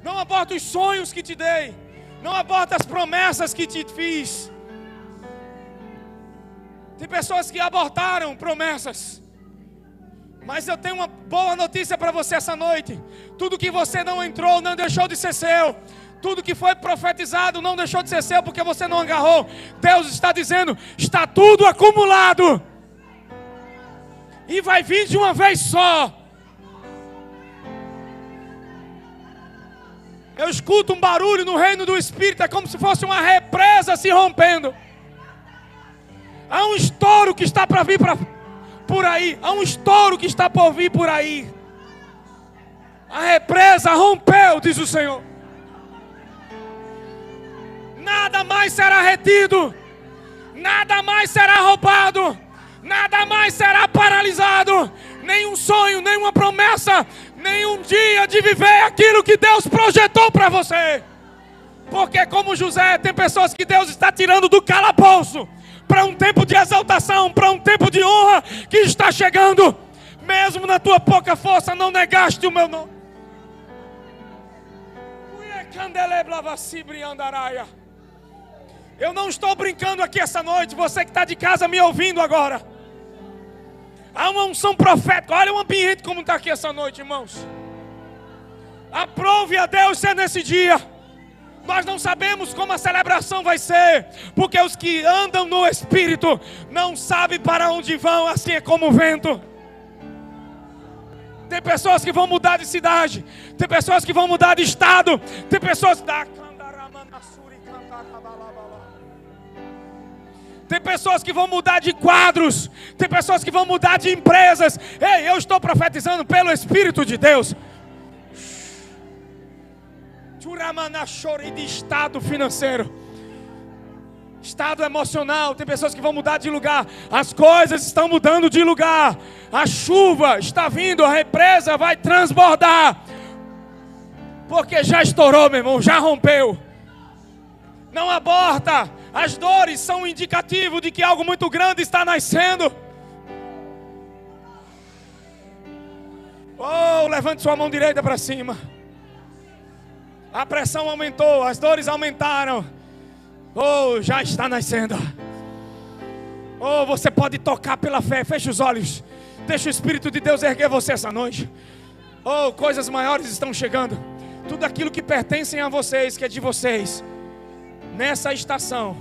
Não aborta os sonhos que te dei. Não aborta as promessas que te fiz. Tem pessoas que abortaram promessas, mas eu tenho uma boa notícia para você essa noite. Tudo que você não entrou não deixou de ser seu. Tudo que foi profetizado não deixou de ser seu porque você não agarrou. Deus está dizendo: está tudo acumulado e vai vir de uma vez só. Eu escuto um barulho no reino do Espírito. É como se fosse uma represa se rompendo. Há um estouro que está para vir por aí. Há um estouro que está por vir por aí. A represa rompeu, diz o Senhor. Nada mais será retido, nada mais será roubado, nada mais será paralisado. Nenhum sonho, nenhuma promessa, nenhum dia de viver aquilo que Deus projetou para você. Porque como José, tem pessoas que Deus está tirando do calabouço para um tempo de exaltação, para um tempo de honra que está chegando. Mesmo na tua pouca força, não negaste o meu nome. Eu não estou brincando aqui essa noite. Você que está de casa me ouvindo agora, há uma unção profética. Olha o ambiente como está aqui essa noite, irmãos. Aprove a Deus ser nesse dia. Nós não sabemos como a celebração vai ser, porque os que andam no Espírito não sabem para onde vão, assim é como o vento. Tem pessoas que vão mudar de cidade, tem pessoas que vão mudar de estado, tem pessoas tem pessoas que vão mudar de quadros, tem pessoas que vão mudar de empresas. Ei, eu estou profetizando pelo Espírito de Deus. De estado financeiro, estado emocional. Tem pessoas que vão mudar de lugar. As coisas estão mudando de lugar. A chuva está vindo, a represa vai transbordar, porque já estourou, meu irmão, já rompeu. Não aborta. As dores são um indicativo de que algo muito grande está nascendo. Oh, levante sua mão direita para cima. A pressão aumentou, as dores aumentaram. Oh, já está nascendo. Oh, você pode tocar pela fé. Feche os olhos. Deixa o Espírito de Deus erguer você essa noite. Oh, coisas maiores estão chegando. Tudo aquilo que pertence a vocês, que é de vocês, nessa estação,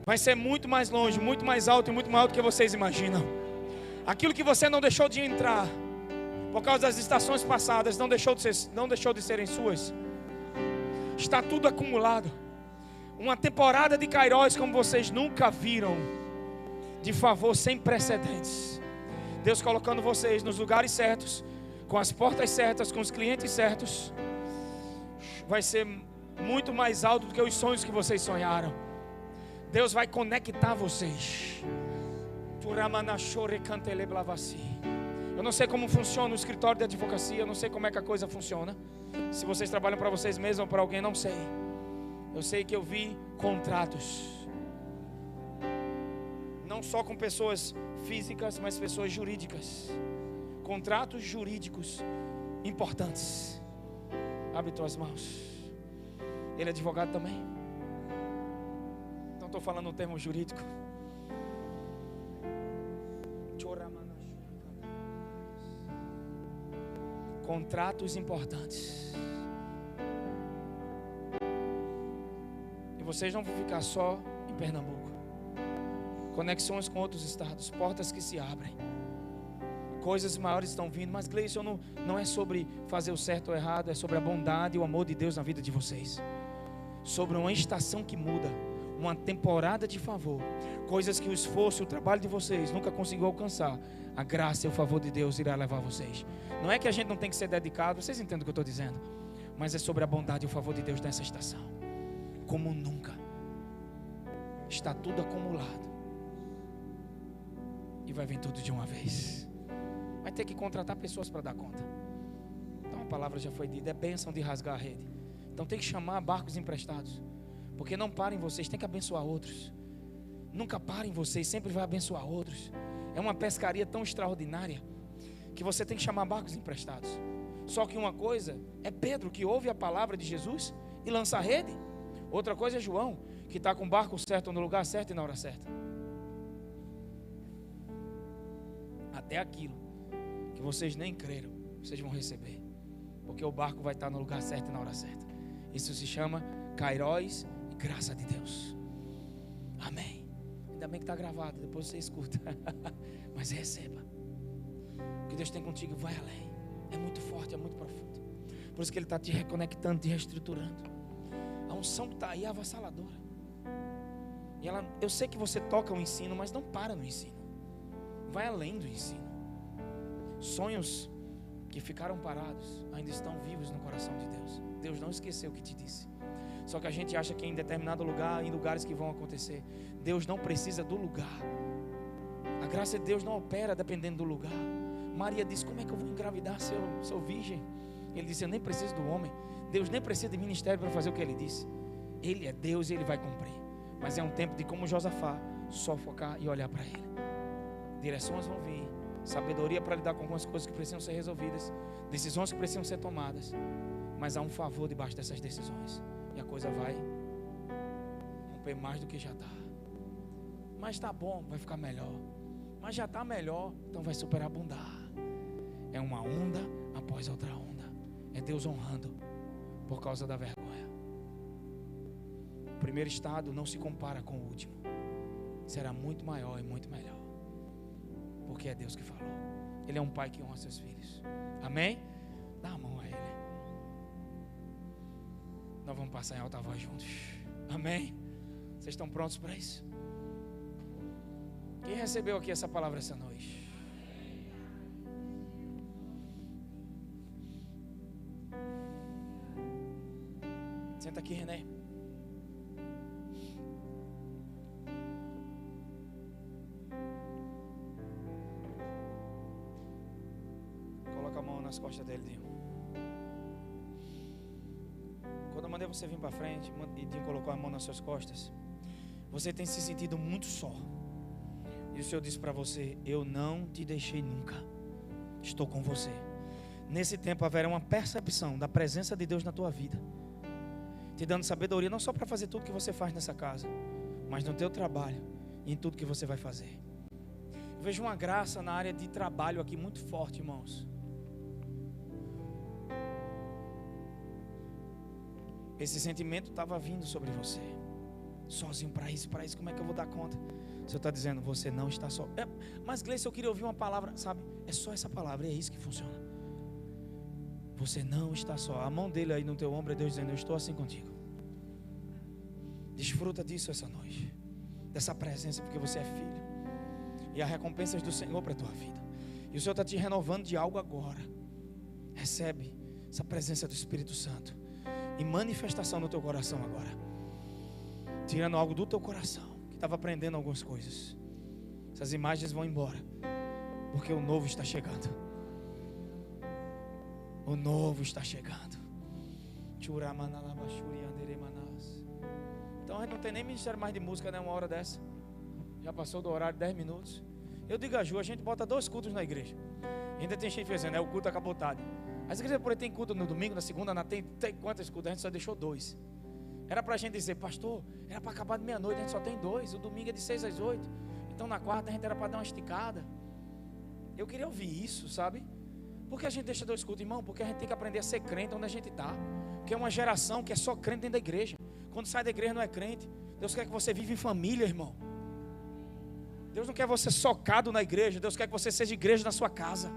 vai ser muito mais longe, muito mais alto e muito maior do que vocês imaginam. Aquilo que você não deixou de entrar por causa das estações passadas, não deixou de serem suas. Está tudo acumulado. Uma temporada de Kairos como vocês nunca viram, de favor sem precedentes. Deus colocando vocês nos lugares certos, com as portas certas, com os clientes certos. Vai ser muito mais alto do que os sonhos que vocês sonharam. Deus vai conectar vocês. Eu não sei como funciona o escritório de advocacia, eu não sei como é que a coisa funciona. Se vocês trabalham para vocês mesmos ou para alguém, não sei. Eu sei que eu vi contratos, não só com pessoas físicas, mas pessoas jurídicas. Contratos jurídicos importantes. Abre tuas mãos. Ele é advogado também. Não estou falando um termo jurídico. Contratos importantes. E vocês não vão ficar só em Pernambuco. Conexões com outros estados, portas que se abrem. Coisas maiores estão vindo. Mas Gleison, não é sobre fazer o certo ou errado, é sobre a bondade e o amor de Deus na vida de vocês. Sobre uma estação que muda, uma temporada de favor, coisas que o esforço e o trabalho de vocês nunca conseguiu alcançar. A graça e o favor de Deus irá levar vocês. Não é que a gente não tem que ser dedicado, vocês entendem o que eu estou dizendo, mas é sobre a bondade e o favor de Deus nessa estação. Como nunca. Está tudo acumulado e vai vir tudo de uma vez. Vai ter que contratar pessoas para dar conta. Então a palavra já foi dita, é bênção de rasgar a rede. Então tem que chamar barcos emprestados, porque não parem vocês, tem que abençoar outros. Nunca parem vocês, sempre vai abençoar outros. É uma pescaria tão extraordinária que você tem que chamar barcos emprestados. Só que uma coisa é Pedro, que ouve a palavra de Jesus e lança a rede. Outra coisa é João, que está com o barco certo no lugar certo e na hora certa. Até aquilo que vocês nem creram, vocês vão receber, porque o barco vai estar no lugar certo e na hora certa. Isso se chama Kairos e graça de Deus. Amém. Ainda bem que está gravado, depois você escuta. Mas receba. O que Deus tem contigo vai além. É muito forte, é muito profundo. Por isso que Ele está te reconectando, te reestruturando. A unção que está aí é avassaladora. E eu sei que você toca o ensino, mas não para no ensino. Vai além do ensino. Sonhos que ficaram parados, ainda estão vivos no coração de Deus. Deus não esqueceu o que te disse. Só que a gente acha que em determinado lugar, em lugares que vão acontecer, Deus não precisa do lugar. A graça de Deus não opera dependendo do lugar. Maria disse: como é que eu vou engravidar se eu sou virgem? Ele disse: eu nem preciso do homem. Deus nem precisa de ministério para fazer o que Ele disse. Ele é Deus e Ele vai cumprir. Mas é um tempo de, como Josafá, só focar e olhar para Ele. Direções vão vir, sabedoria para lidar com algumas coisas que precisam ser resolvidas, decisões que precisam ser tomadas. Mas há um favor debaixo dessas decisões, e a coisa vai romper mais do que já está. Mas está bom, vai ficar melhor. Mas já está melhor, então vai superabundar. É uma onda após outra onda. É Deus honrando por causa da vergonha. O primeiro estado não se compara com o último. Será muito maior e muito melhor. Porque é Deus que falou. Ele é um pai que honra seus filhos. Amém? Dá a mão a Ele. Nós vamos passar em alta voz juntos. Amém? Vocês estão prontos para isso? Quem recebeu aqui essa palavra essa noite? Senta aqui, René. Coloca a mão nas costas dele, Dinho. Quando eu mandei você vir para frente e Dinho colocou a mão nas suas costas, você tem se sentido muito só. E o Senhor disse para você: eu não te deixei nunca, estou com você. Nesse tempo haverá uma percepção da presença de Deus na tua vida, te dando sabedoria não só para fazer tudo que você faz nessa casa, mas no teu trabalho e em tudo que você vai fazer. Eu vejo uma graça na área de trabalho aqui muito forte, irmãos. Esse sentimento estava vindo sobre você. Sozinho para isso, como é que eu vou dar conta? O Senhor está dizendo: você não está só. Mas Gleice, eu queria ouvir uma palavra, sabe? É só essa palavra, é isso que funciona. Você não está só. A mão dele aí no teu ombro é Deus dizendo: eu estou assim contigo. Desfruta disso essa noite, dessa presença, porque você é filho. E há recompensas do Senhor para a tua vida. E o Senhor está te renovando de algo agora. Recebe essa presença do Espírito Santo em manifestação no teu coração agora, tirando algo do teu coração que estava prendendo algumas coisas. Essas imagens vão embora, porque o novo está chegando. O novo está chegando. Então a gente não tem nem ministério mais de música, né? Uma hora dessa já passou do horário, 10 minutos. Eu digo a Ju, a gente bota 2 cultos na igreja. Ainda tem gente dizendo: o culto acabou tarde. As igrejas por aí tem culto no domingo, na segunda, tem quantas cultos? A gente só deixou 2. Era para a gente dizer: pastor, era para acabar de meia-noite, a gente só tem 2. O domingo é de 6 às 8. Então na quarta a gente era para dar uma esticada. Eu queria ouvir isso, sabe? Por que a gente deixa 2 cultos, irmão? Porque a gente tem que aprender a ser crente onde a gente está. Porque é uma geração que é só crente dentro da igreja. Quando sai da igreja não é crente. Deus quer que você viva em família, irmão. Deus não quer você socado na igreja. Deus quer que você seja igreja na sua casa.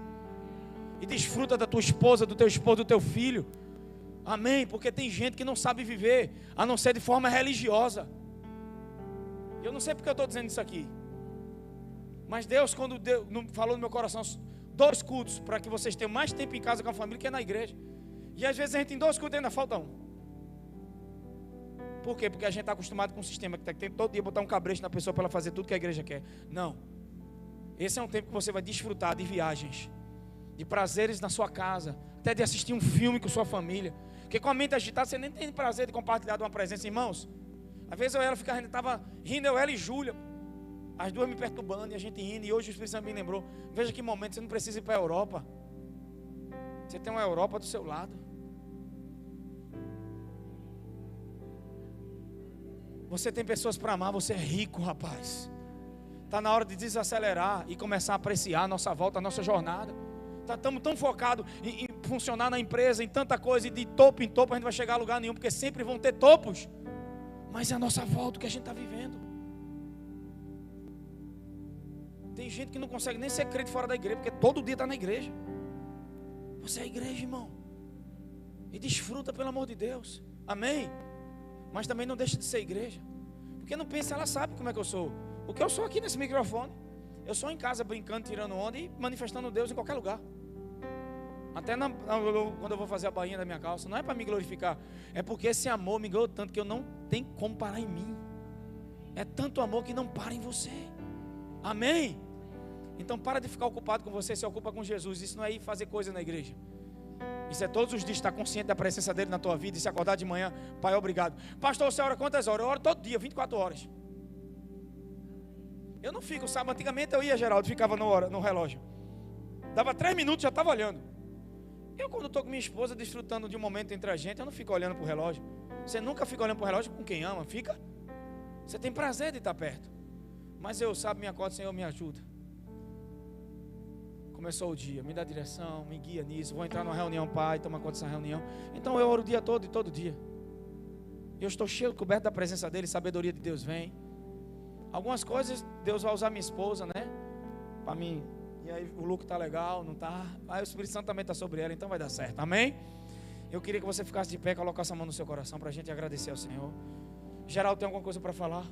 E desfruta da tua esposa, do teu esposo, do teu filho. Amém? Porque tem gente que não sabe viver, a não ser de forma religiosa. Eu não sei porque eu estou dizendo isso aqui. Mas Deus, quando falou no meu coração 2 cultos, para que vocês tenham mais tempo em casa com a família que é na igreja. E às vezes a gente tem 2 cultos e ainda falta 1. Por quê? Porque a gente está acostumado com um sistema que tem que todo dia botar um cabresto na pessoa para ela fazer tudo que a igreja quer. Não. Esse é um tempo que você vai desfrutar de viagens, de prazeres na sua casa, até de assistir um filme com sua família. Porque com a mente agitada você nem tem prazer de compartilhar de uma presença, irmãos. Às vezes a gente estava rindo, ela e Júlia, as 2 me perturbando e a gente rindo. E hoje o Espírito Santo me lembrou: veja que momento, você não precisa ir para a Europa. Você tem uma Europa do seu lado. Você tem pessoas para amar, você é rico, rapaz. Está na hora de desacelerar e começar a apreciar a nossa volta, a nossa jornada. Estamos tão focados em funcionar na empresa, em tanta coisa, e de topo em topo a gente vai chegar a lugar nenhum, porque sempre vão ter topos. Mas é a nossa volta, o que a gente está vivendo. Tem gente que não consegue nem ser crente fora da igreja, porque todo dia está na igreja. Você é igreja, irmão. E desfruta, pelo amor de Deus. Amém? Mas também não deixa de ser igreja. Porque não pensa, ela sabe como é que eu sou. O que eu sou aqui nesse microfone. Eu sou em casa brincando, tirando onda e manifestando Deus em qualquer lugar. Até quando eu vou fazer a bainha da minha calça, não é para me glorificar, é porque esse amor me ganhou tanto que eu não tenho como parar em mim. É tanto amor que não para em você. Amém? Então para de ficar ocupado com você, se ocupa com Jesus. Isso não é ir fazer coisa na igreja. Isso é todos os dias estar consciente da presença dele na tua vida e se acordar de manhã. Pai, obrigado. Pastor, você ora quantas horas? Eu oro todo dia, 24 horas. Eu não fico, sabe? Antigamente eu ia, Geraldo, ficava no relógio. Dava 3 minutos, já estava olhando. Eu, quando estou com minha esposa, desfrutando de um momento entre a gente, eu não fico olhando para o relógio. Você nunca fica olhando para o relógio com quem ama, fica? Você tem prazer de estar perto. Mas eu, sabe, me acordo, Senhor, me ajuda. Começou o dia, me dá direção, me guia nisso. Vou entrar numa reunião, Pai, toma conta dessa reunião. Então eu oro o dia todo e todo dia. Eu estou cheio, coberto da presença dele, sabedoria de Deus vem. Algumas coisas, Deus vai usar minha esposa, né? Para mim. E aí o look tá legal, não tá? Aí o Espírito Santo também está sobre ela, então vai dar certo, amém? Eu queria que você ficasse de pé, colocasse a mão no seu coração para a gente agradecer ao Senhor. Geraldo, tem alguma coisa para falar?